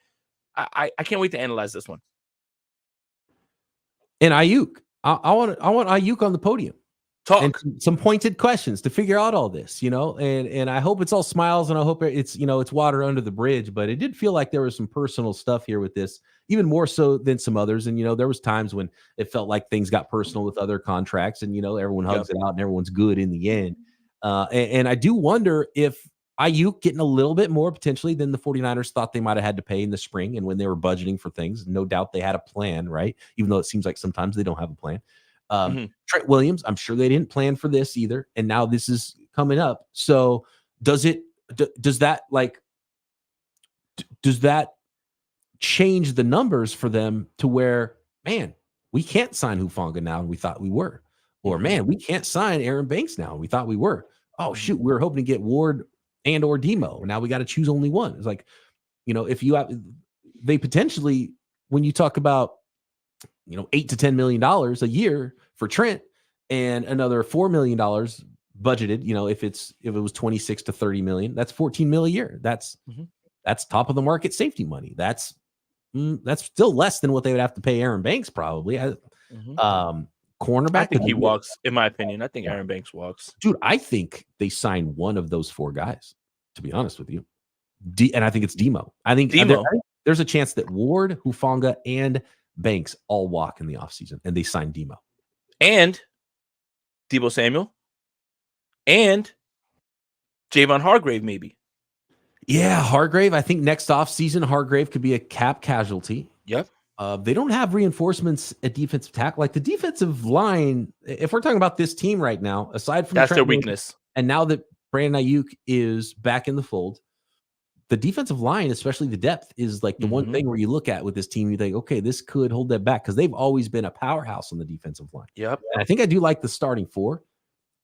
I can't wait to analyze this one. And Aiyuk, I want Aiyuk on the podium. Talk. And some pointed questions to figure out all this, and I hope it's all smiles, and I hope it's, it's water under the bridge, but it did feel like there was some personal stuff here with this, even more so than some others. And, there was times when it felt like things got personal with other contracts, and, everyone hugs it out and everyone's good in the end. And I do wonder if Aiyuk getting a little bit more potentially than the 49ers thought they might have had to pay in the spring. And when they were budgeting for things, no doubt they had a plan, right? Even though it seems like sometimes they don't have a plan. Trent Williams, I'm sure they didn't plan for this either. And now this is coming up. So does that change the numbers for them to where, man, we can't sign Hufanga now and we thought we were, or man, we can't sign Aaron Banks now and we thought we were. Oh shoot, we were hoping to get Ward and or Demo. Now we got to choose only one. It's like, if you have, they potentially, when you talk about, $8 to $10 million a year for Trent and another $4 million budgeted, if it was 26 to 30 million, that's 14 mil a year. That's top of the market safety money. That's still less than what they would have to pay Aaron Banks probably. Cornerback, I think he walks, in my opinion. I think Aaron Banks walks. Dude, I think they signed one of those four guys, to be honest with you. And I think it's Demo. I think there's a chance that Ward, Hufanga, and Banks all walk in the offseason, and they sign Demo. And Deebo Samuel. And Javon Hargrave, maybe. Yeah, Hargrave. I think next offseason, Hargrave could be a cap casualty. Yep. They don't have reinforcements at defensive tackle. Like the defensive line, if we're talking about this team right now, aside from that's their weakness. And now that Brandon Aiyuk is back in the fold, the defensive line, especially the depth, is like the one thing where you look at with this team, you think, okay, this could hold that back, because they've always been a powerhouse on the defensive line. Yep. And I think I do like the starting four,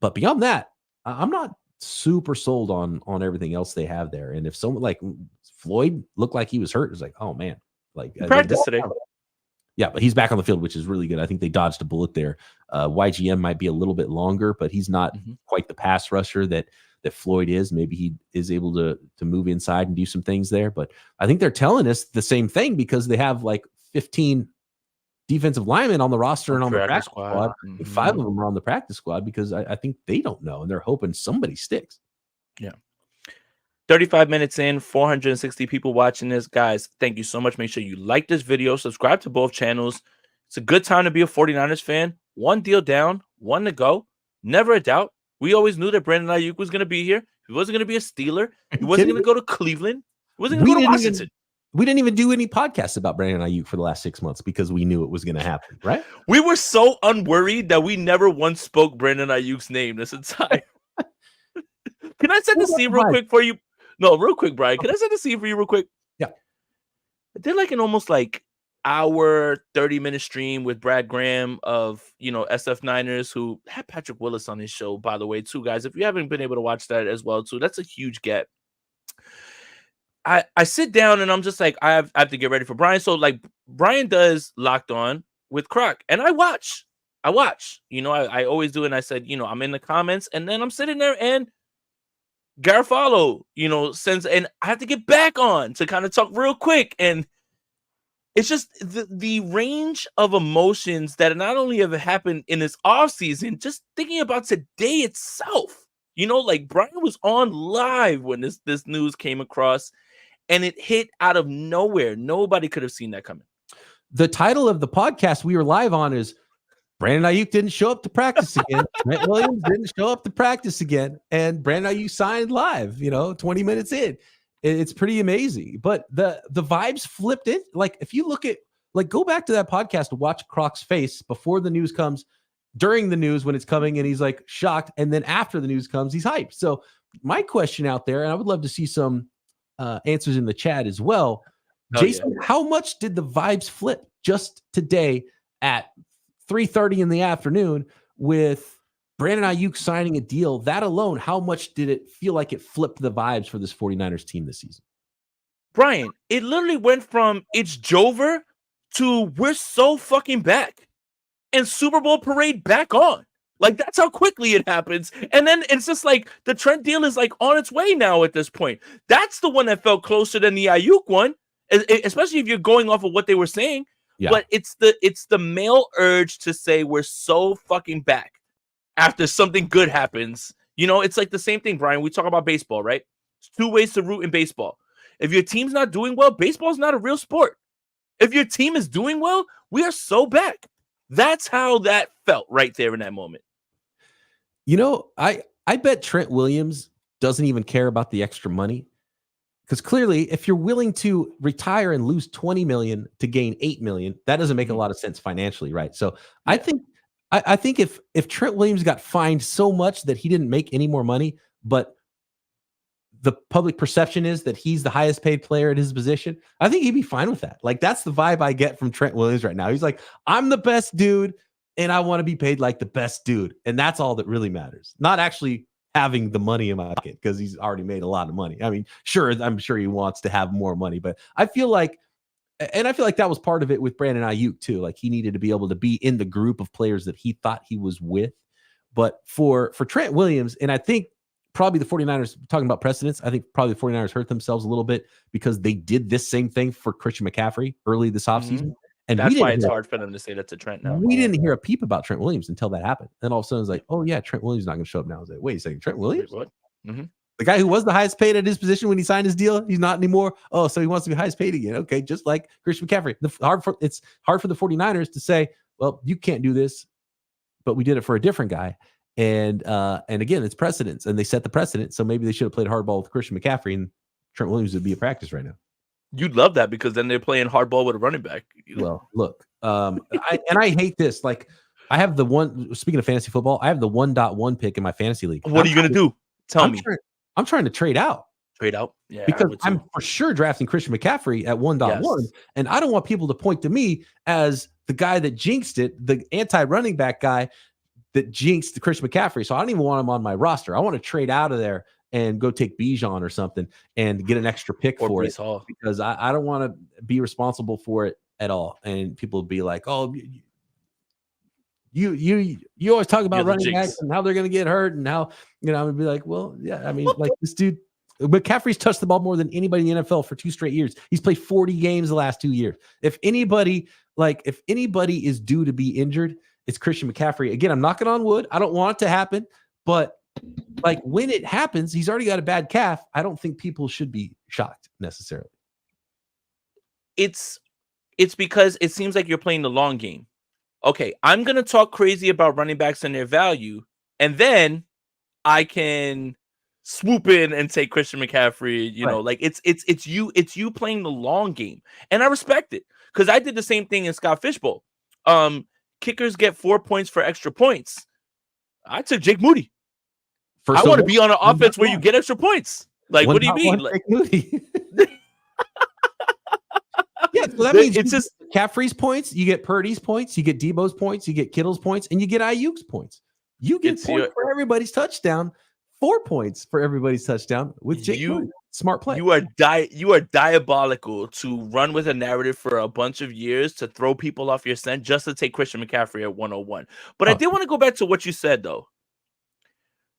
but beyond that, I'm not super sold on everything else they have there. And if someone like Floyd looked like he was hurt, it's like, oh man, like He practiced today. Yeah, but he's back on the field, which is really good. I think they dodged a bullet there. YGM might be a little bit longer, but he's not quite the pass rusher that Floyd is. Maybe he is able to move inside and do some things there. But I think they're telling us the same thing because they have like 15 defensive linemen on the roster and on the practice squad. 5 of them are on the practice squad because I think they don't know, and they're hoping somebody sticks. Yeah. 35 minutes in, 460 people watching this. Guys, thank you so much. Make sure you like this video, subscribe to both channels. It's a good time to be a 49ers fan. One deal down, one to go. Never a doubt. We always knew that Brandon Aiyuk was going to be here. He wasn't going to be a Steeler. He wasn't going to go to Cleveland. He wasn't going to go to Washington. We didn't even do any podcasts about Brandon Aiyuk for the last 6 months because we knew it was going to happen, right? We were so unworried that we never once spoke Brandon Aiyuk's name this entire. Can I set the scene real quick for you? No, real quick, Brian. Can I set the scene for you real quick? Yeah. I did like an almost like hour, 30-minute stream with Brad Graham of, SF Niners, who had Patrick Willis on his show, by the way, too, guys. If you haven't been able to watch that as well, too, that's a huge get. I sit down and I'm just like, I have to get ready for Brian. So like Brian does Locked On with Croc, and I watch. I always do. And I said, I'm in the comments, and then I'm sitting there and Garofalo, sends, and I have to get back on to kind of talk real quick. And it's just the range of emotions that not only have happened in this offseason, just thinking about today itself. Like Brian was on live when this news came across, and it hit out of nowhere. Nobody could have seen that coming. The title of the podcast we were live on is Brandon Aiyuk didn't show up to practice again. Trent Williams didn't show up to practice again. And Brandon Aiyuk signed live, 20 minutes in. It's pretty amazing. But the vibes flipped it. Like, if you look at, like, go back to that podcast to watch Croc's face before the news comes, during the news when it's coming, and he's like shocked. And then after the news comes, he's hyped. So my question out there, and I would love to see some answers in the chat as well. Jason, how much did the vibes flip just today at 3:30 in the afternoon with Brandon Aiyuk signing a deal? That alone, how much did it feel like it flipped the vibes for this 49ers team this season? Brian, it literally went from it's Jover to we're so fucking back and Super Bowl parade back on. Like, that's how quickly it happens. And then it's just like the Trent deal is like on its way now at this point. That's the one that felt closer than the Aiyuk one, especially if you're going off of what they were saying. Yeah. But it's the male urge to say we're so fucking back after something good happens. It's like the same thing, Brian. We talk about baseball, right? There's 2 ways to root in baseball. If your team's not doing well, baseball's not a real sport. If your team is doing well, we are so back. That's how that felt right there in that moment. I bet Trent Williams doesn't even care about the extra money. Because clearly, if you're willing to retire and lose $20 million to gain $8 million, that doesn't make a lot of sense financially, right? So yeah. I think if Trent Williams got fined so much that he didn't make any more money, but the public perception is that he's the highest paid player at his position, I think he'd be fine with that. Like, that's the vibe I get from Trent Williams right now. He's like, I'm the best dude, and I want to be paid like the best dude, and that's all that really matters. Not actually having the money in my pocket, because he's already made a lot of money. I mean, I'm sure he wants to have more money, but I feel like that was part of it with Brandon Aiyuk too. Like, he needed to be able to be in the group of players that he thought he was with. But for Trent Williams, and I think probably the 49ers, talking about precedents, I think probably the 49ers hurt themselves a little bit because they did this same thing for Christian McCaffrey early this offseason. And that's why it's hard for them to say that to Trent now. We didn't hear a peep about Trent Williams until that happened. Then all of a sudden it's like, oh yeah, Trent Williams is not going to show up now. I was like, wait a second, Trent Williams? Wait, what? Mm-hmm. The guy who was the highest paid at his position when he signed his deal, he's not anymore. Oh, so he wants to be highest paid again. Okay, just like Christian McCaffrey. It's hard for the 49ers to say, well, you can't do this, but we did it for a different guy. And again, it's precedents, and they set the precedent. So maybe they should have played hardball with Christian McCaffrey, and Trent Williams would be at practice right now. You'd love that, because then they're playing hardball with a running back. Well, look, I hate this. Like, I have the one, speaking of fantasy football, I have the 1.1 pick in my fantasy league. What are you going to do? Tell me. I'm trying to trade out. Trade out? Yeah. Because I'm for sure drafting Christian McCaffrey at 1.1. Yes. And I don't want people to point to me as the guy that jinxed it, the anti-running back guy that jinxed Christian McCaffrey. So I don't even want him on my roster. I want to trade out of there and go take Bijan or something and get an extra pick or for Brees it Hall. because I don't want to be responsible for it at all. And people will be like, oh, you always talk about running backs and how they're going to get hurt and how, I'm going to be like, well, yeah, I mean, like this dude, McCaffrey's touched the ball more than anybody in the NFL for 2 straight years. He's played 40 games the last 2 years. If anybody is due to be injured, it's Christian McCaffrey. Again, I'm knocking on wood. I don't want it to happen, but like when it happens, he's already got a bad calf. I don't think people should be shocked necessarily. It's because it seems like you're playing the long game. Okay, I'm going to talk crazy about running backs and their value, and then I can swoop in and take Christian McCaffrey, Right. like it's you playing the long game. And I respect it because I did the same thing in Scott Fishbowl. Kickers get 4 points for extra points. I took Jake Moody. I want to be on an offense where you get extra points. Like, what do you mean? Like, Moody. Yeah, so that means it's just McCaffrey's points, you get Purdy's points, you get Debo's points, you get Kittle's points, and you get Ayuk's points. You get points for everybody's touchdown, 4 points for everybody's touchdown with Jake Moody. Smart play. You are diabolical to run with a narrative for a bunch of years to throw people off your scent just to take Christian McCaffrey at 101. But I did want to go back to what you said, though.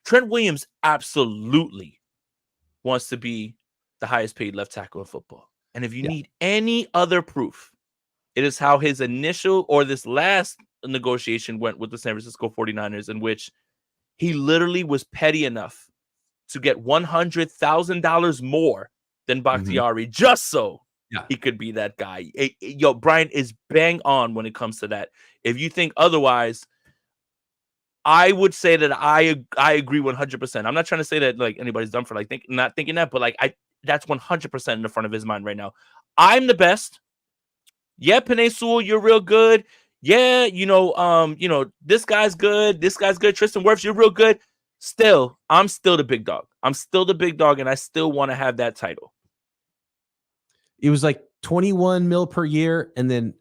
Trent Williams absolutely wants to be the highest paid left tackle in football. And if you need any other proof, it is how his initial or this last negotiation went with the San Francisco 49ers, in which he literally was petty enough to get $100,000 more than Bakhtiari just so he could be that guy. Brian is bang on when it comes to that. If you think otherwise, I would say that I agree 100%. I'm not trying to say that like anybody's dumb for like not thinking that, but like that's 100% in the front of his mind right now. I'm the best. Yeah, Penei Sewell, you're real good. Yeah, this guy's good. This guy's good. Tristan Wirfs, you're real good. Still, I'm still the big dog. I'm still the big dog, and I still want to have that title. It was like 21 mil per year, and then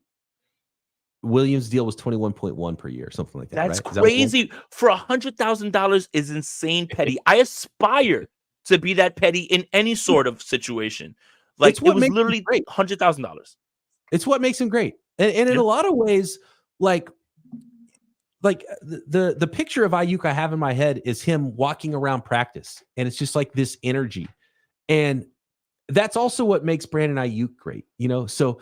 Williams' deal was 21.1 per year, something like that. That's right? crazy. For $100,000 is insane petty. I aspire to be that petty in any sort of situation. Like, it was literally $100,000. It's what makes him great. And in a lot of ways, like the picture of Aiyuk I have in my head is him walking around practice, and it's just like this energy. And that's also what makes Brandon Aiyuk great, So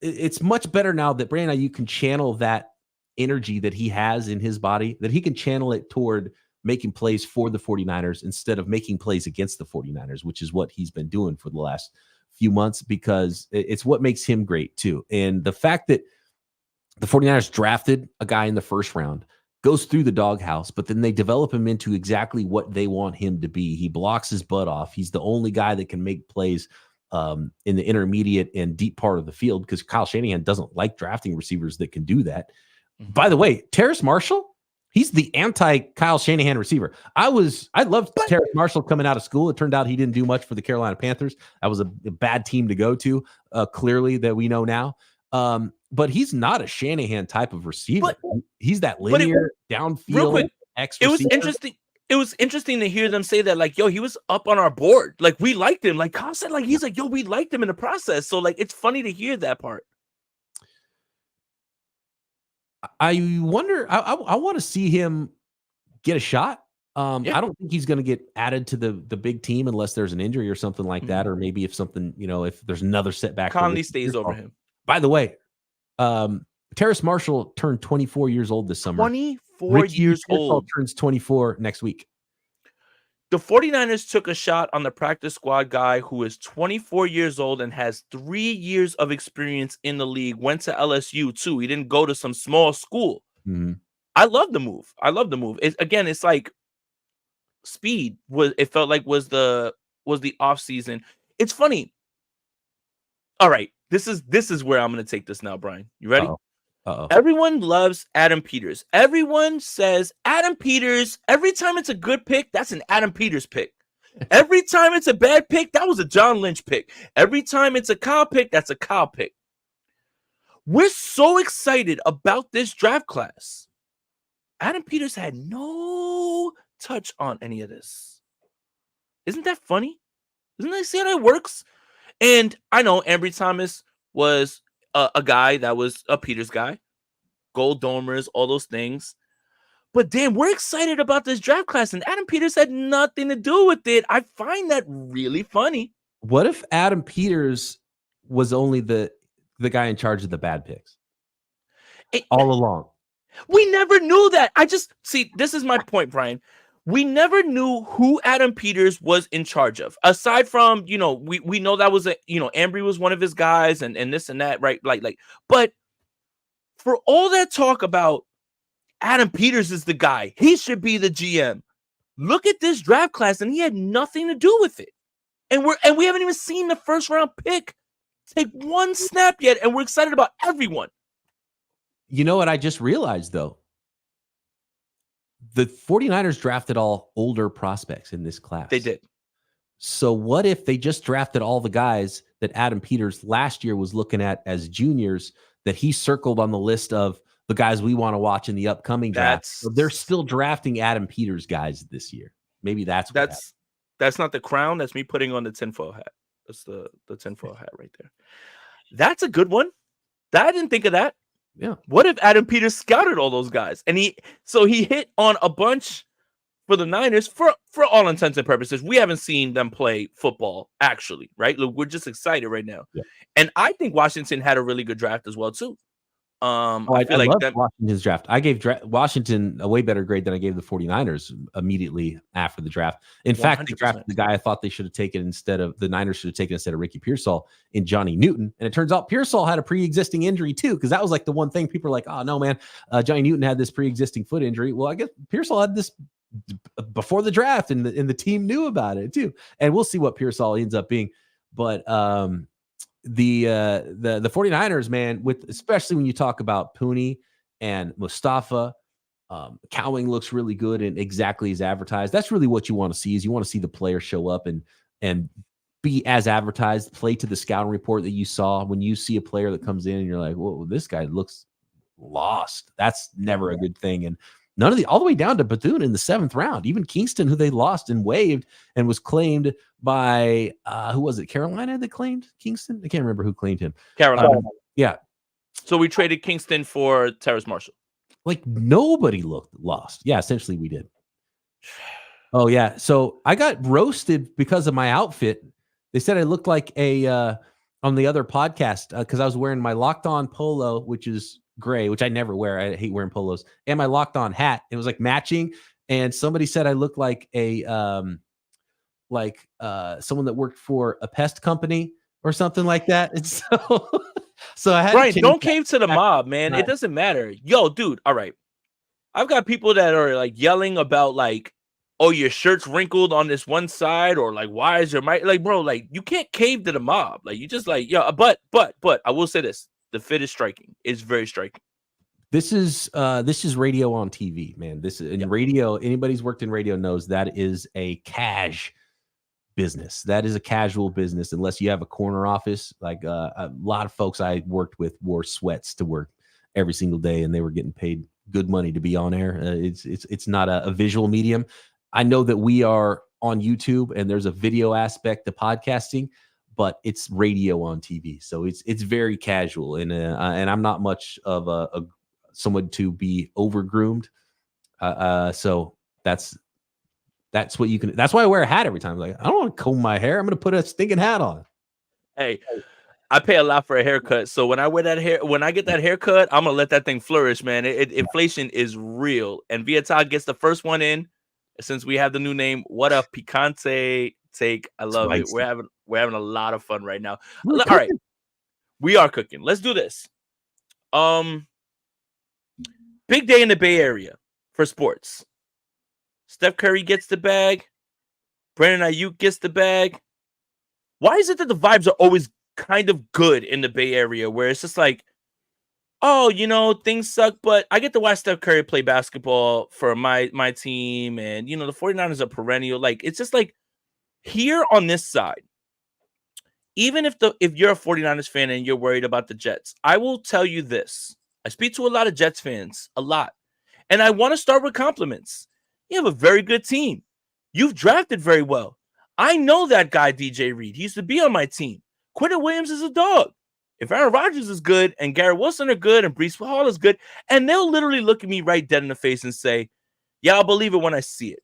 it's much better now that Brandon Aiyuk can channel that energy that he has in his body, that he can channel it toward making plays for the 49ers instead of making plays against the 49ers, which is what he's been doing for the last few months, because it's what makes him great too. And the fact that the 49ers drafted a guy in the first round, goes through the doghouse, but then they develop him into exactly what they want him to be. He blocks his butt off. He's the only guy that can make plays in the intermediate and deep part of the field, because Kyle Shanahan doesn't like drafting receivers that can do that. Mm-hmm. By the way, Terrace Marshall, he's the anti-Kyle Shanahan receiver. I loved Terrace Marshall coming out of school. It turned out he didn't do much for the Carolina Panthers. That was a bad team to go to, clearly, that we know now. But he's not a Shanahan type of receiver. He's that linear downfield. It was interesting. It was interesting to hear them say that, like, he was up on our board. Like, we liked him. Like Kyle said, like, he's like, we liked him in the process. So, like, it's funny to hear that part. I wonder, I want to see him get a shot. I don't think he's going to get added to the big team unless there's an injury or something like that. Or maybe if something, if there's another setback. Conley stays over him. By the way, Terrace Marshall turned 24 years old this summer. 24 years old. Turns 24 next week. The 49ers took a shot on the practice squad guy who is 24 years old and has 3 years of experience in the league, went to LSU too. He didn't go to some small school. Mm-hmm. I love the move. It's like speed was the off season. It's funny. All right. This is where I'm going to take this now, Brian. You ready? Uh-oh. Everyone loves Adam Peters. Everyone says Adam Peters. Every time it's a good pick, that's an Adam Peters pick. Every time it's a bad pick, that was a John Lynch pick. Every time it's a Kyle pick, that's a Kyle pick. We're so excited about this draft class. Adam Peters had no touch on any of this. Isn't that funny? Isn't that see how that works? And I know Ambry Thomas was a guy that was a Peters guy, gold domers, all those things. But damn, we're excited about this draft class, and Adam Peters had nothing to do with it. I find that really funny. What if Adam Peters was only the guy in charge of the bad picks all along? We never knew that. I just see, this is my point, Brian. We never knew who Adam Peters was in charge of. Aside from, we know that was Ambry was one of his guys and this and that, right? But for all that talk about Adam Peters is the guy, he should be the GM. Look at this draft class, and he had nothing to do with it. And we haven't even seen the first round pick take one snap yet, and we're excited about everyone. You know what I just realized, though? The 49ers drafted all older prospects in this class. They did. So what if they just drafted all the guys that Adam Peters last year was looking at as juniors that he circled on the list of the guys we want to watch in the upcoming draft? So they're still drafting Adam Peters guys this year. Maybe that's not the crown. That's me putting on the tinfoil hat. That's the tinfoil hat right there. That's a good one. I didn't think of that. Yeah. What if Adam Peters scouted all those guys and he hit on a bunch for the Niners for all intents and purposes? We haven't seen them play football actually, right? Look, we're just excited right now. Yeah. And I think Washington had a really good draft as well too. I feel like Washington's draft. I gave Washington a way better grade than I gave the 49ers immediately after the draft. In 100%. Fact, they drafted the guy I thought they should have taken instead of the Niners should have taken instead of Ricky Pearsall in Johnny Newton. And it turns out Pearsall had a pre-existing injury too, because that was like the one thing people are like, oh no, man, Johnny Newton had this pre-existing foot injury. Well, I guess Pearsall had this before the draft, and the team knew about it too. And we'll see what Pearsall ends up being. But the 49ers, man, especially when you talk about Pooney and Mustafa, Cowing looks really good and exactly as advertised. That's really what you want to see. Is you want to see the player show up and be as advertised, play to the scouting report that you saw. When you see a player that comes in and you're like, whoa, this guy looks lost. That's never a good thing. And all the way down to Bethune in the 7th round, even Kingston, who they lost and waived and was claimed by, who was it? Carolina that claimed Kingston? I can't remember who claimed him. Carolina. Yeah. So we traded Kingston for Terrace Marshall. Like nobody looked lost. Yeah, essentially we did. Oh yeah. So I got roasted because of my outfit. They said I looked like on the other podcast, because I was wearing my Locked On polo, which is gray, which I never wear. I hate wearing polos, and my Locked On hat. It was like matching. And somebody said I looked like someone that worked for a pest company or something like that. And so I had Brian, don't cave to the mob, man. It doesn't matter. Yo, dude. All right. I've got people that are like yelling about like, oh, your shirt's wrinkled on this one side, or like, why is your mic like, bro, like you can't cave to the mob. Like you just like, yeah, but I will say this. The fit is striking. It's very striking. This is radio on TV, man. This is in radio. Anybody's worked in radio knows that is a cash business. That is a casual business, unless you have a corner office. Like a lot of folks I worked with wore sweats to work every single day, and they were getting paid good money to be on air. It's not a visual medium. I know that we are on YouTube, and there's a video aspect to podcasting, but it's radio on TV, so it's very casual, and I'm not much of a someone to be over groomed. So that's what you can. That's why I wear a hat every time. Like I don't want to comb my hair. I'm going to put a stinking hat on. Hey, I pay a lot for a haircut, so when I get that haircut, I'm gonna let that thing flourish, man. Inflation is real, and Viatal gets the first one in. Since we have the new name, what a picante take! I love it. We're having a lot of fun right now. All right, we are cooking. Let's do this. Big day in the Bay Area for sports. Steph Curry gets the bag. Brandon Aiyuk gets the bag. Why is it that the vibes are always kind of good in the Bay Area, where it's just like, oh, things suck, but I get to watch Steph Curry play basketball for my team, and the 49ers are perennial. Like it's just like here on this side, even if you're a 49ers fan and you're worried about the Jets, I will tell you this. I speak to a lot of Jets fans, a lot. And I want to start with compliments. You have a very good team. You've drafted very well. I know that guy, DJ Reed. He used to be on my team. Quentin Williams is a dog. If Aaron Rodgers is good and Garrett Wilson are good and Breece Hall is good, and they'll literally look at me right dead in the face and say, yeah, I'll believe it when I see it.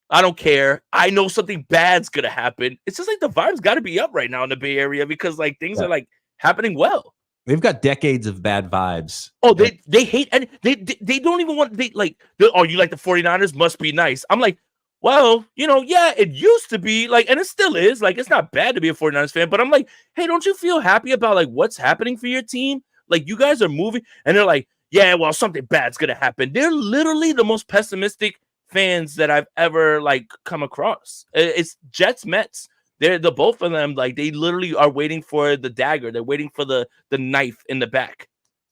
I don't care. I know something bad's going to happen. It's just like the vibe's got to be up right now in the Bay Area because like things are like happening well. They've got decades of bad vibes. Oh, they hate, and they don't even want, oh, you like the 49ers? Must be nice. I'm like, well, yeah, it used to be like, and it still is like, it's not bad to be a 49ers fan, but I'm like, hey, don't you feel happy about like what's happening for your team? Like you guys are moving, and they're like, yeah, well, something bad's going to happen. They're literally the most pessimistic fans that I've ever like come across. It's Jets, Mets. They're the both of them, like they literally are waiting for the dagger. They're waiting for the knife in the back.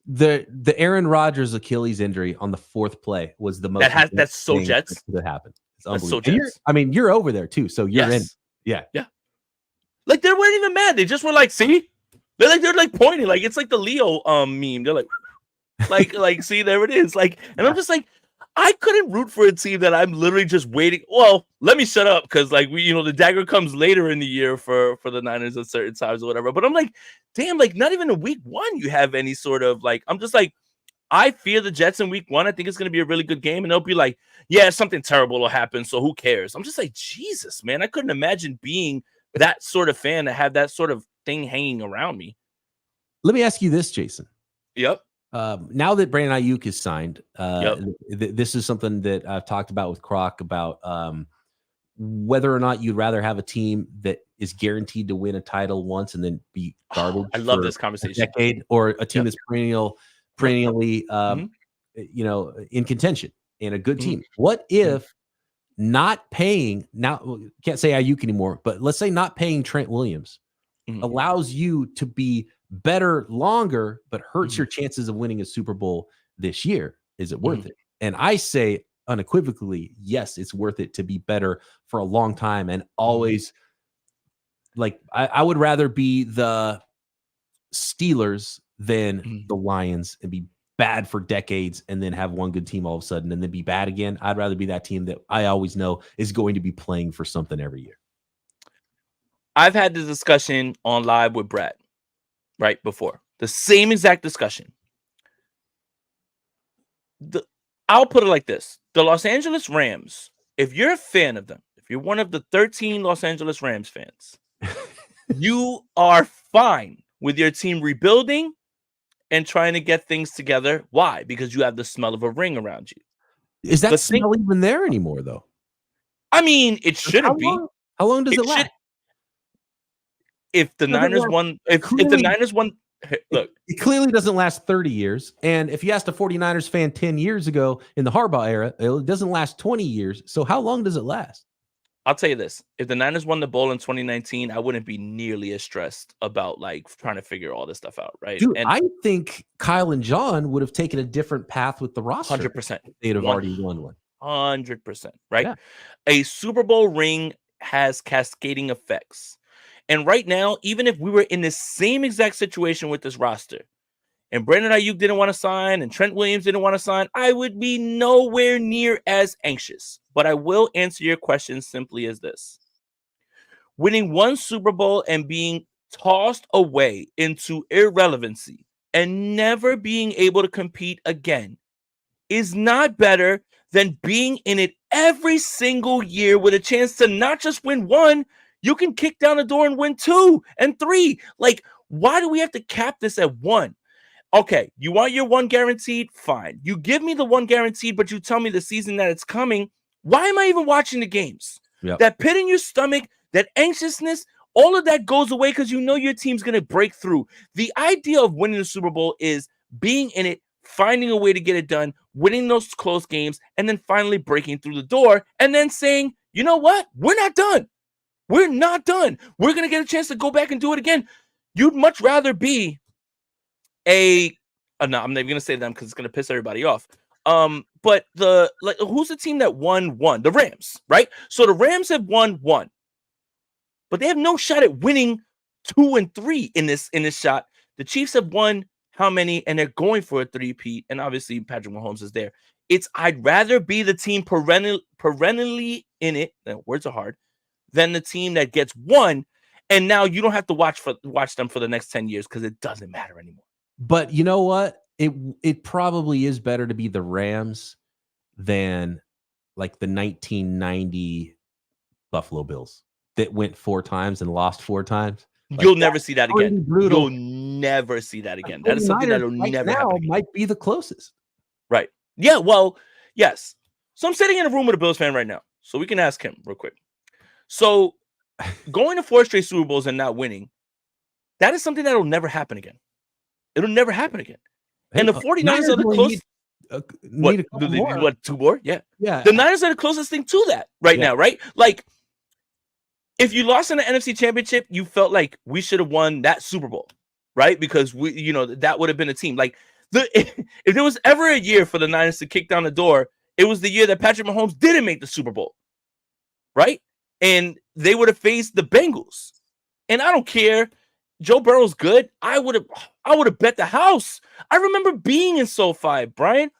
The Aaron Rodgers Achilles injury on the fourth play was the most that's so Jets that happened. It's unbelievable. So Jets. You're over there too, so you're in. Yeah. Like they weren't even mad. They just were like, see, they're like pointing, like it's like the Leo meme. They're like see, there it is. Like, and I'm just like, I couldn't root for a team that I'm literally just waiting. Well, let me shut up because like the dagger comes later in the year for the Niners at certain times or whatever. But I'm like, damn, like not even in week one you have any sort of like. I'm just like, I fear the Jets in week one. I think it's going to be a really good game, and they'll be like, yeah, something terrible will happen, so who cares? I'm just like, Jesus, man, I couldn't imagine being that sort of fan to have that sort of thing hanging around me. Let me ask you this, Jason. Yep. Now that Brandon Aiyuk is signed, this is something that I've talked about with Croc about whether or not you'd rather have a team that is guaranteed to win a title once and then be garbage. I love this conversation. A decade, or a team that's perennially, in contention and a good team. What if not paying now? Can't say Aiyuk anymore, but let's say not paying Trent Williams allows you to be better longer, but hurts your chances of winning a Super Bowl this year. Is it worth it? And I say unequivocally, yes, it's worth it to be better for a long time and always. Like I would rather be the Steelers than the Lions and be bad for decades and then have one good team all of a sudden and then be bad again. I'd rather be that team that I always know is going to be playing for something every year. I've had this discussion on live with Brad right before. The same exact discussion. I'll put it like this. The Los Angeles Rams, if you're a fan of them, if you're one of the 13 Los Angeles Rams fans, you are fine with your team rebuilding and trying to get things together. Why? Because you have the smell of a ring around you. Is that smell even there anymore, though? I mean, it shouldn't be. How long does it last? If the Niners won, if the Niners won, look, it clearly doesn't last 30 years. And if you asked a 49ers fan 10 years ago in the Harbaugh era, it doesn't last 20 years. So how long does it last? I'll tell you this. If the Niners won the bowl in 2019, I wouldn't be nearly as stressed about like trying to figure all this stuff out, right? Dude, I think Kyle and John would have taken a different path with the roster. 100%. They'd have already won one. 100%, right? Yeah. A Super Bowl ring has cascading effects. And right now, even if we were in the same exact situation with this roster, and Brandon Aiyuk didn't want to sign, and Trent Williams didn't want to sign, I would be nowhere near as anxious. But I will answer your question simply as this. Winning one Super Bowl and being tossed away into irrelevancy and never being able to compete again is not better than being in it every single year with a chance to not just win one, you can kick down the door and win 2 and 3. Like, why do we have to cap this at 1? Okay, you want your 1 guaranteed? Fine. You give me the 1 guaranteed, but you tell me the season that it's coming. Why am I even watching the games? Yep. That pit in your stomach, that anxiousness, all of that goes away because you know your team's going to break through. The idea of winning the Super Bowl is being in it, finding a way to get it done, winning those close games, and then finally breaking through the door and then saying, you know what? We're not done. We're not done. We're going to get a chance to go back and do it again. You'd much rather be no, I'm not even going to say them because it's going to piss everybody off. But who's the team that won 1? The Rams, right? So the Rams have won 1, but they have no shot at winning 2 and 3 in this shot. The Chiefs have won how many? And they're going for a 3-peat. And obviously Patrick Mahomes is there. I'd rather be the team perennially in it. Words are hard. Than the team that gets one, and now you don't have to watch them for the next 10 years because it doesn't matter anymore. But you know what? It probably is better to be the Rams than like the 1990 Buffalo Bills that went 4 times and lost 4 times. You'll never see that again. Brutal. You'll never see that again. That is something that'll never happen again. Might be the closest. Right. Yeah, well, yes. So I'm sitting in a room with a Bills fan right now. So we can ask him real quick. So going to 4 straight Super Bowls and not winning, that is something that'll never happen again. It'll never happen again. Hey, and the 49ers are the closest. What, 2 more? Yeah. The Niners are the closest thing to that now, right? Like, if you lost in the NFC Championship, you felt like we should have won that Super Bowl, right? Because that would have been a team. Like, if there was ever a year for the Niners to kick down the door, it was the year that Patrick Mahomes didn't make the Super Bowl, right? And they would have faced the Bengals. And I don't care. Joe Burrow's good. I would have bet the house. I remember being in SoFi, Brian.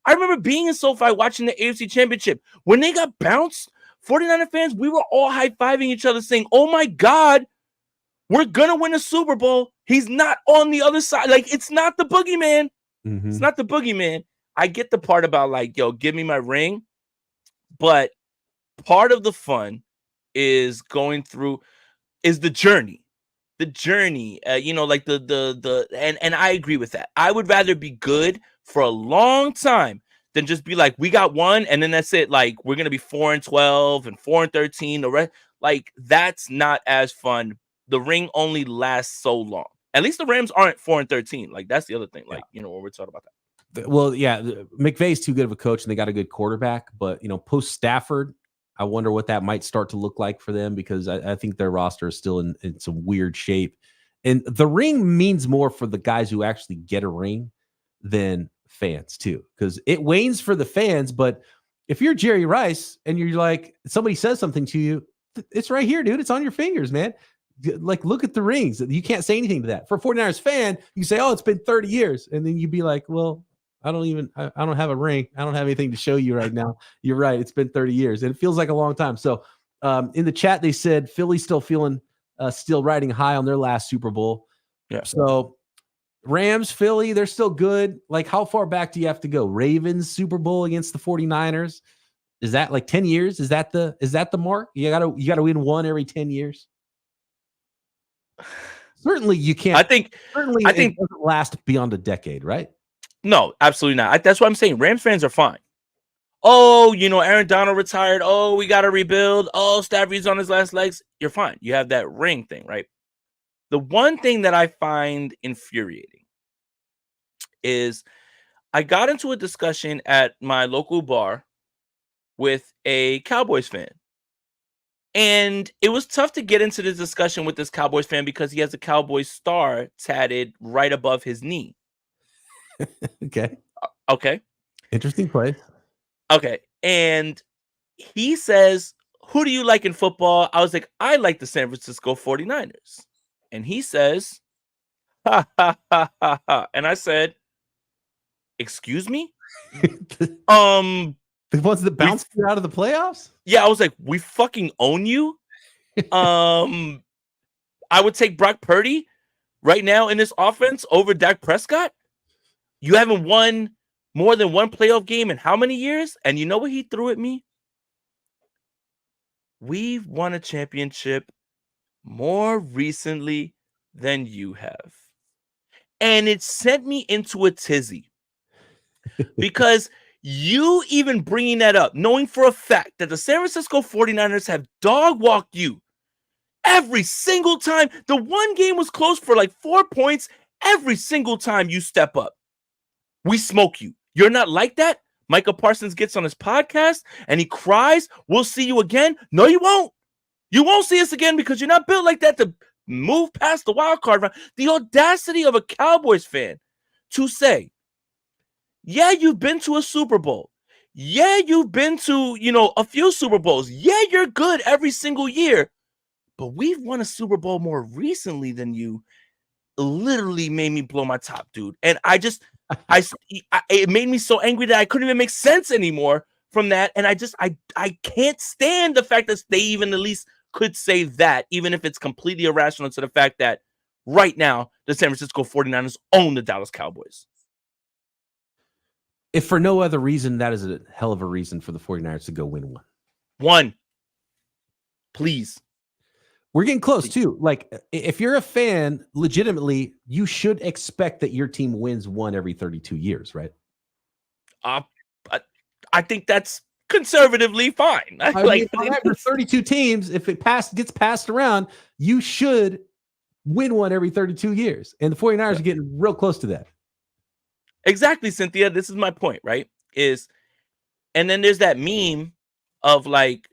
I remember being in SoFi watching the AFC Championship. When they got bounced, 49er fans, we were all high-fiving each other saying, oh my God, we're going to win a Super Bowl. He's not on the other side. Like, it's not the boogeyman. Mm-hmm. It's not the boogeyman. I get the part about like, yo, give me my ring. But part of the fun is going through is the journey. The journey, like and I agree with that. I would rather be good for a long time than just be like, we got one and then that's it. Like, we're gonna be 4-12 and 4-13. The rest, like, that's not as fun. The ring only lasts so long. At least the Rams aren't 4-13. Like, that's the other thing. Like, when we're talking about that. Well, yeah, McVay's too good of a coach and they got a good quarterback, but post Stafford, I wonder what that might start to look like for them because I think their roster is still in some weird shape. And the ring means more for the guys who actually get a ring than fans too, because it wanes for the fans. But if you're Jerry Rice and you're like, somebody says something to you, it's right here, dude. It's on your fingers, man. Like, look at the rings. You can't say anything to that. For a 49ers fan, you say, oh, it's been 30 years. And then you'd be like, well, I don't have a ring. I don't have anything to show you right now. You're right. It's been 30 years and it feels like a long time. So in the chat, they said Philly's still still riding high on their last Super Bowl. Yeah. So Rams, Philly, they're still good. Like, how far back do you have to go? Ravens Super Bowl against the 49ers. Is that like 10 years? Is that the mark? You gotta win one every 10 years. Certainly you can't. I think it doesn't last beyond a decade, right? No, absolutely not. That's what I'm saying. Rams fans are fine. Oh, Aaron Donald retired. Oh, we got to rebuild. Oh, Stafford's on his last legs. You're fine. You have that ring thing, right? The one thing that I find infuriating is I got into a discussion at my local bar with a Cowboys fan. And it was tough to get into this discussion with this Cowboys fan because he has a Cowboys star tatted right above his knee. Okay. Interesting play. Okay. And he says, who do you like in football? I was like, I like the San Francisco 49ers. And he says, ha, ha, ha, ha, ha. And I said, excuse me? The ones that bounced out of the playoffs? Yeah, I was like, we fucking own you? I would take Brock Purdy right now in this offense over Dak Prescott. You haven't won more than one playoff game in how many years? And you know what he threw at me? We've won a championship more recently than you have. And it sent me into a tizzy. Because you even bringing that up, knowing for a fact that the San Francisco 49ers have dog-walked you every single time. The one game was close for like 4 points every single time you step up. We smoke you. You're not like that? Micah Parsons gets on his podcast and he cries, we'll see you again. No, you won't. You won't see us again because you're not built like that to move past the wild card round. The audacity of a Cowboys fan to say, yeah, you've been to a Super Bowl. Yeah, you've been to, a few Super Bowls. Yeah, you're good every single year. But we've won a Super Bowl more recently than you. Literally made me blow my top, dude. And I just it made me so angry that I couldn't even make sense anymore from that. And I can't stand the fact that they even at least could say that, even if it's completely irrational to the fact that right now the San Francisco 49ers own the Dallas Cowboys. If for no other reason, that is a hell of a reason for the 49ers to go win one. Please. We're getting close too. Like, if you're a fan, legitimately, you should expect that your team wins one every 32 years, right? I think that's conservatively fine. I mean, for 32 teams, if it gets passed around, you should win one every 32 years. And the 49ers are getting real close to that. Exactly, Cynthia. This is my point, right? And then there's that meme of like,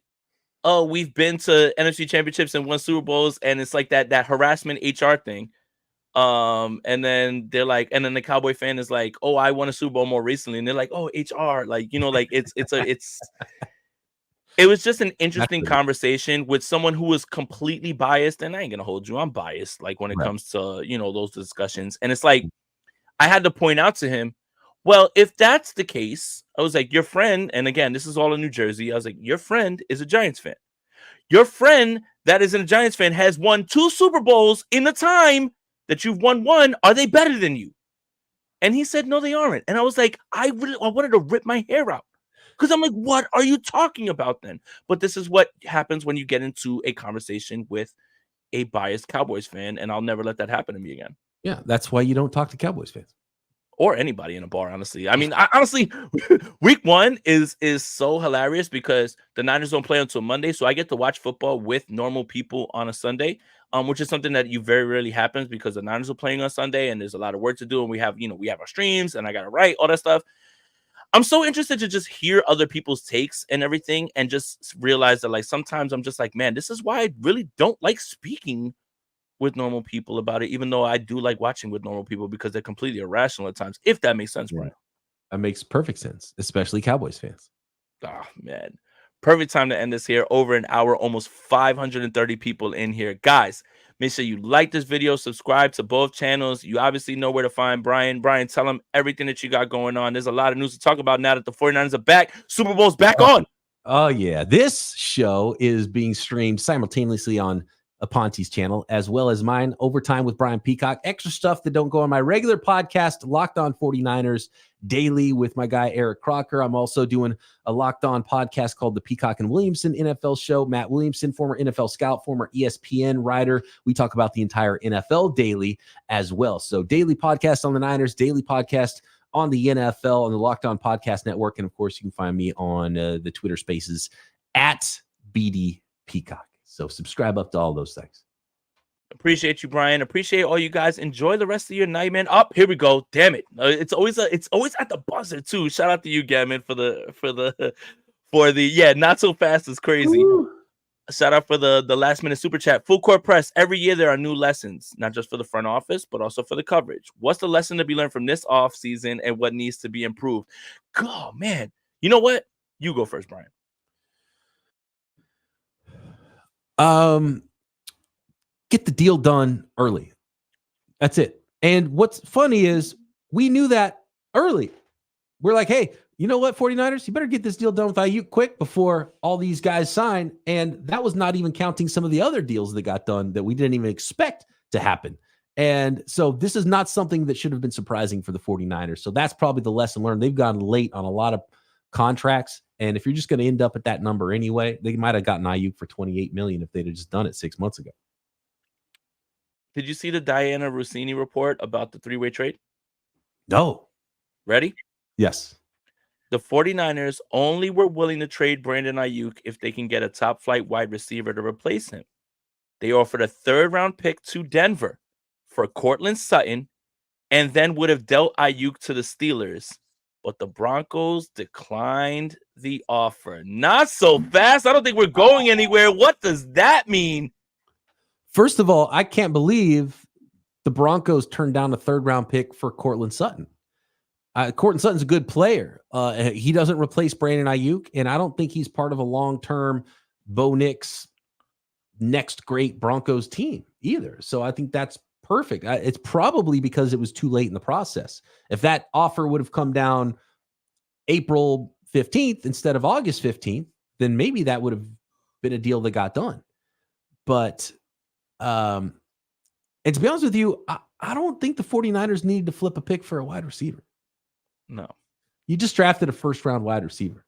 oh, we've been to NFC championships and won Super Bowls, and it's like that harassment HR thing. And then they're like, and then the Cowboy fan is like, oh, I won a Super Bowl more recently, and they're like, oh, HR, like, like it was just an interesting conversation with someone who was completely biased, and I ain't gonna hold you, I'm biased, like when it comes to those discussions, and it's like I had to point out to him, well, if that's the case, I was like, your friend, and again, this is all in New Jersey, I was like, your friend is a Giants fan. Your friend that is a Giants fan has won 2 Super Bowls in the time that you've won one. Are they better than you? And he said, no, they aren't. And I was like, I wanted to rip my hair out. Because I'm like, what are you talking about then? But this is what happens when you get into a conversation with a biased Cowboys fan, and I'll never let that happen to me again. Yeah, that's why you don't talk to Cowboys fans. Or anybody in a bar, honestly. I mean, honestly, week 1 is so hilarious because the Niners don't play until Monday, so I get to watch football with normal people on a Sunday, which is something that very rarely happens because the Niners are playing on Sunday and there's a lot of work to do, and we have our streams and I got to write all that stuff. I'm so interested to just hear other people's takes and everything, and just realize that like sometimes I'm just like, man, this is why I really don't like speaking with normal people about it, even though I do like watching with normal people because they're completely irrational at times, if that makes sense, Brian. That makes perfect sense, especially Cowboys fans. Oh, man. Perfect time to end this here. Over an hour, almost 530 people in here. Guys, make sure you like this video, subscribe to both channels. You obviously know where to find Brian. Brian, tell them everything that you got going on. There's a lot of news to talk about now that the 49ers are back. Super Bowl's back on. Oh, yeah. This show is being streamed simultaneously on Aponte's channel, as well as mine, Overtime with Brian Peacock. Extra stuff that don't go on my regular podcast, Locked On 49ers Daily with my guy, Eric Crocker. I'm also doing a Locked On podcast called the Peacock and Williamson NFL Show. Matt Williamson, former NFL scout, former ESPN writer. We talk about the entire NFL daily as well. So daily podcast on the Niners, daily podcast on the NFL, on the Locked On Podcast Network. And of course, you can find me on the Twitter Spaces at BD Peacock. So subscribe up to all those things. Appreciate you, Brian. Appreciate all you guys. Enjoy the rest of your night, man. Up, here we go. Damn it! It's always at the buzzer too. Shout out to you, Gammon, for the not so fast is crazy. Woo. Shout out for the last minute super chat. Full court press. Every year there are new lessons, not just for the front office, but also for the coverage. What's the lesson to be learned from this off season, and what needs to be improved? Oh man, you know what? You go first, Brian. Get the deal done early. That's it. And what's funny is we knew that early. We're like, hey, you know what, 49ers, you better get this deal done with Aiyuk quick before all these guys sign. And that was not even counting some of the other deals that got done that we didn't even expect to happen. And so this is not something that should have been surprising for the 49ers. So that's probably the lesson learned. They've gone late on a lot of contracts. And if you're just going to end up at that number anyway, they might have gotten Aiyuk for $28 million if they'd have just done it 6 months ago. Did you see the Diana Rossini report about the 3-way trade? No. Ready? Yes. The 49ers only were willing to trade Brandon Aiyuk if they can get a top flight wide receiver to replace him. They offered a 3rd-round pick to Denver for Cortland Sutton and then would have dealt Aiyuk to the Steelers. But the Broncos declined the offer. Not so fast. I don't think we're going anywhere. What does that mean? First of all, I can't believe the Broncos turned down a 3rd-round pick for Cortland Sutton. Cortland Sutton's a good player. He doesn't replace Brandon Aiyuk, and I don't think he's part of a long-term Bo Nix next great Broncos team either. So I think that's perfect. It's probably because it was too late in the process. If that offer would have come down April 15th instead of August 15th, then maybe that would have been a deal that got done. But, and to be honest with you, I don't think the 49ers needed to flip a pick for a wide receiver. No. You just drafted a first-round wide receiver.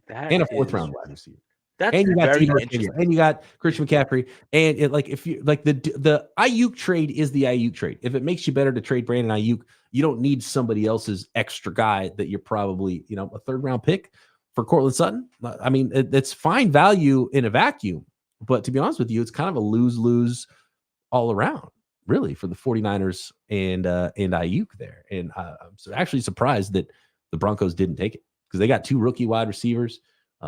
That and a fourth-round wide receiver. That's and you got very Debo interesting. Samuel, and you got Christian McCaffrey. And if you like the Aiyuk trade is the Aiyuk trade. If it makes you better to trade Brandon Aiyuk, you don't need somebody else's extra guy that you're probably, a third-round pick for Cortland Sutton. I mean, it's fine value in a vacuum, but to be honest with you, it's kind of a lose-lose all around, really, for the 49ers and Aiyuk there. And I'm actually surprised that the Broncos didn't take it because they got 2 rookie wide receivers.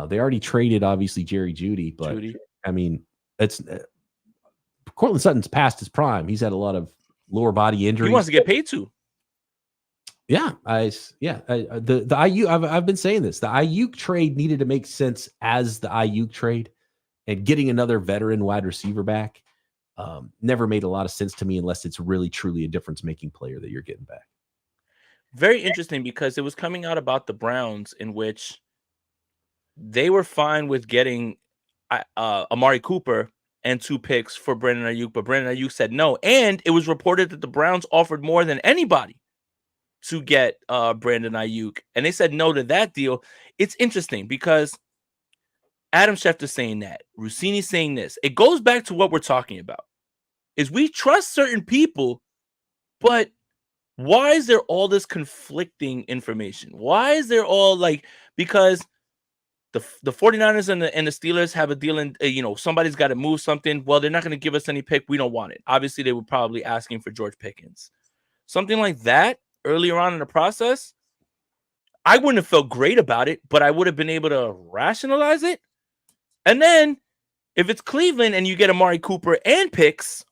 They already traded, obviously, Jerry Jeudy, but I mean, it's Cortland Sutton's past his prime. He's had a lot of lower body injuries. He wants to get paid too. Yeah, the Aiyuk. I've been saying this. The Aiyuk trade needed to make sense as the Aiyuk trade, and getting another veteran wide receiver back never made a lot of sense to me unless it's really truly a difference-making player that you're getting back. Very interesting because it was coming out about the Browns in which they were fine with getting Amari Cooper and 2 picks for Brandon Aiyuk, but Brandon Aiyuk said no. And it was reported that the Browns offered more than anybody to get Brandon Aiyuk, and they said no to that deal. It's interesting because Adam Schefter's saying that, Rossini's saying this. It goes back to what we're talking about, is we trust certain people, but why is there all this conflicting information? Why is there all because the 49ers and the Steelers have a deal and, somebody's got to move something. Well, they're not going to give us any pick. We don't want it. Obviously, they were probably asking for George Pickens. Something like that earlier on in the process, I wouldn't have felt great about it, but I would have been able to rationalize it. And then if it's Cleveland and you get Amari Cooper and picks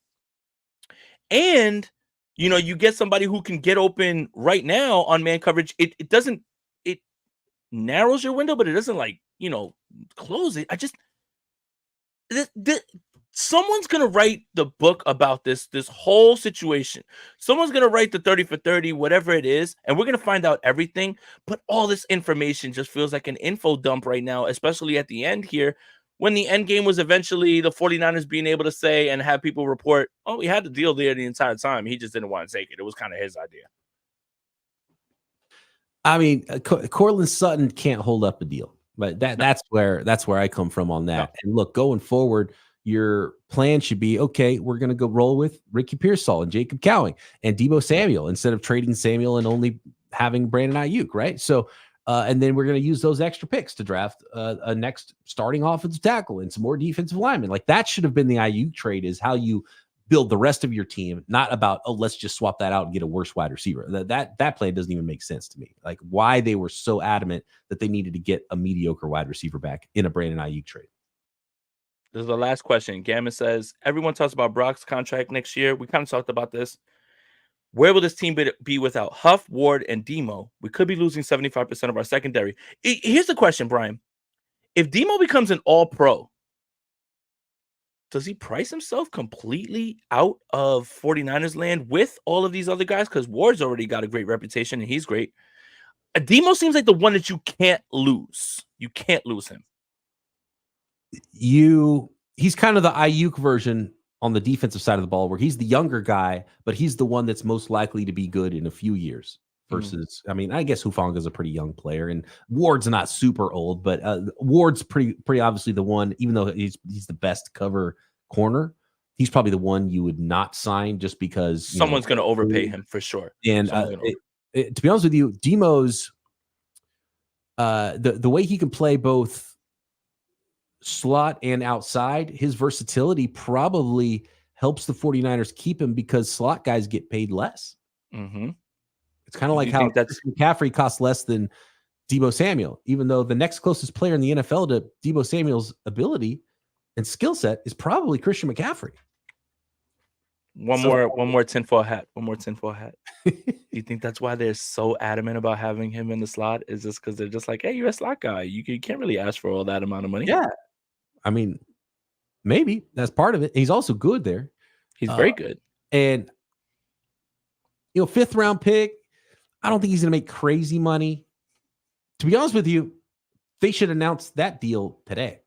and, you get somebody who can get open right now on man coverage, it narrows your window, but it doesn't close it. Someone's going to write the book about this whole situation. Someone's going to write the 30 for 30, whatever it is, and we're going to find out everything. But all this information just feels like an info dump right now, especially at the end here, when the end game was eventually the 49ers being able to say and have people report, oh, we had the deal there the entire time. He just didn't want to take it. It was kind of his idea. I mean, Cortland Sutton can't hold up a deal, but that's where I come from on that. No. And look, going forward, your plan should be, okay, we're going to go roll with Ricky Pearsall and Jacob Cowing and Deebo Samuel instead of trading Samuel and only having Brandon Aiyuk, right? So, and then we're going to use those extra picks to draft a next starting offensive tackle and some more defensive linemen. Like that should have been the Aiyuk trade, is how you build the rest of your team, not about, oh, let's just swap that out and get a worse wide receiver. That plan doesn't even make sense to me. Like why they were so adamant that they needed to get a mediocre wide receiver back in a Brandon Aiyuk trade. This is the last question. Gamma says, everyone talks about Brock's contract next year. We kind of talked about this. Where will this team be without Huff, Ward, and Demo? We could be losing 75% of our secondary. Here's the question, Brian. If Demo becomes an all-pro, does he price himself completely out of 49ers land with all of these other guys? Because Ward's already got a great reputation, and he's great. Demo seems like the one that you can't lose. You can't lose him. He's kind of the Aiyuk version on the defensive side of the ball, where he's the younger guy, but he's the one that's most likely to be good in a few years versus, I mean, I guess Hufanga's a pretty young player and Ward's not super old, but Ward's pretty obviously the one, even though he's the best cover corner, he's probably the one you would not sign just because someone's going to overpay him for sure. And to be honest with you, Demo's the way he can play both slot and outside, his versatility probably helps the 49ers keep him because slot guys get paid less. Mm-hmm. It's kind of like how McCaffrey costs less than Deebo Samuel, even though the next closest player in the NFL to Deebo Samuel's ability and skill set is probably Christian McCaffrey. One more tinfoil hat. Do you think that's why they're so adamant about having him in the slot? Is just because they're just like, hey, you're a slot guy. You can't really ask for all that amount of money. Yeah. I mean, maybe that's part of it. He's also good there. He's very good. And, 5th round pick, I don't think he's going to make crazy money. To be honest with you, they should announce that deal today.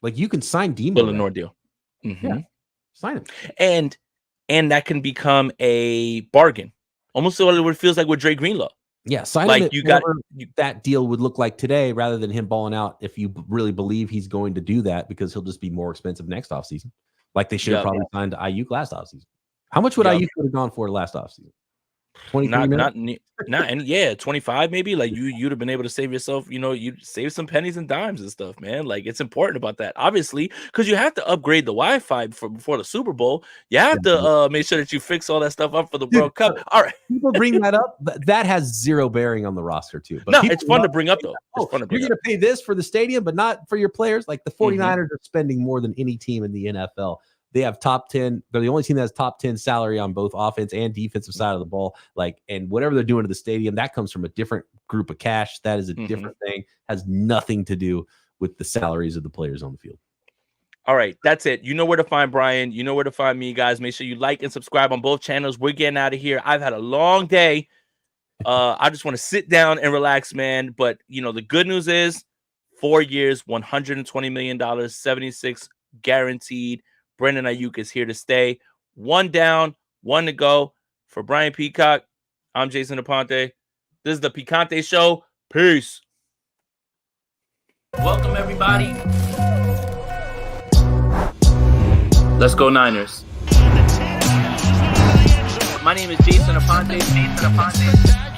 Like, you can sign Demo. Villanor deal. Yeah, sign him. And that can become a bargain. Almost what it feels like with Dre Greenlaw. Yeah, sign like him that deal would look like today rather than him balling out if you really believe he's going to do that, because he'll just be more expensive next offseason. Like they should have probably signed Aiyuk last offseason. How much would Aiyuk have gone for last offseason? 25 maybe. Like you'd have been able to save yourself, you'd save some pennies and dimes and stuff, man. Like it's important about that, obviously, because you have to upgrade the Wi-Fi before the Super Bowl. You have to make sure that you fix all that stuff up for the World Cup. All right, people bring that up. That has zero bearing on the roster too. But no, it's fun to bring up though. It's fun to bring you're going to pay this for the stadium, but not for your players. Like the 49ers are spending more than any team in the NFL. They have top 10. They're the only team that has top 10 salary on both offense and defensive side of the ball. Like, and whatever they're doing to the stadium, that comes from a different group of cash. That is a different thing. Has nothing to do with the salaries of the players on the field. All right, that's it. You know where to find Brian. You know where to find me, guys. Make sure you like and subscribe on both channels. We're getting out of here. I've had a long day. I just want to sit down and relax, man. But, the good news is 4 years, $120 million, 76 guaranteed. Brandon Aiyuk is here to stay. 1 down, 1 to go. For Brian Peacock, I'm Jason Aponte. This is the Picante Show. Peace. Welcome, everybody. Let's go Niners. My name is Jason Aponte.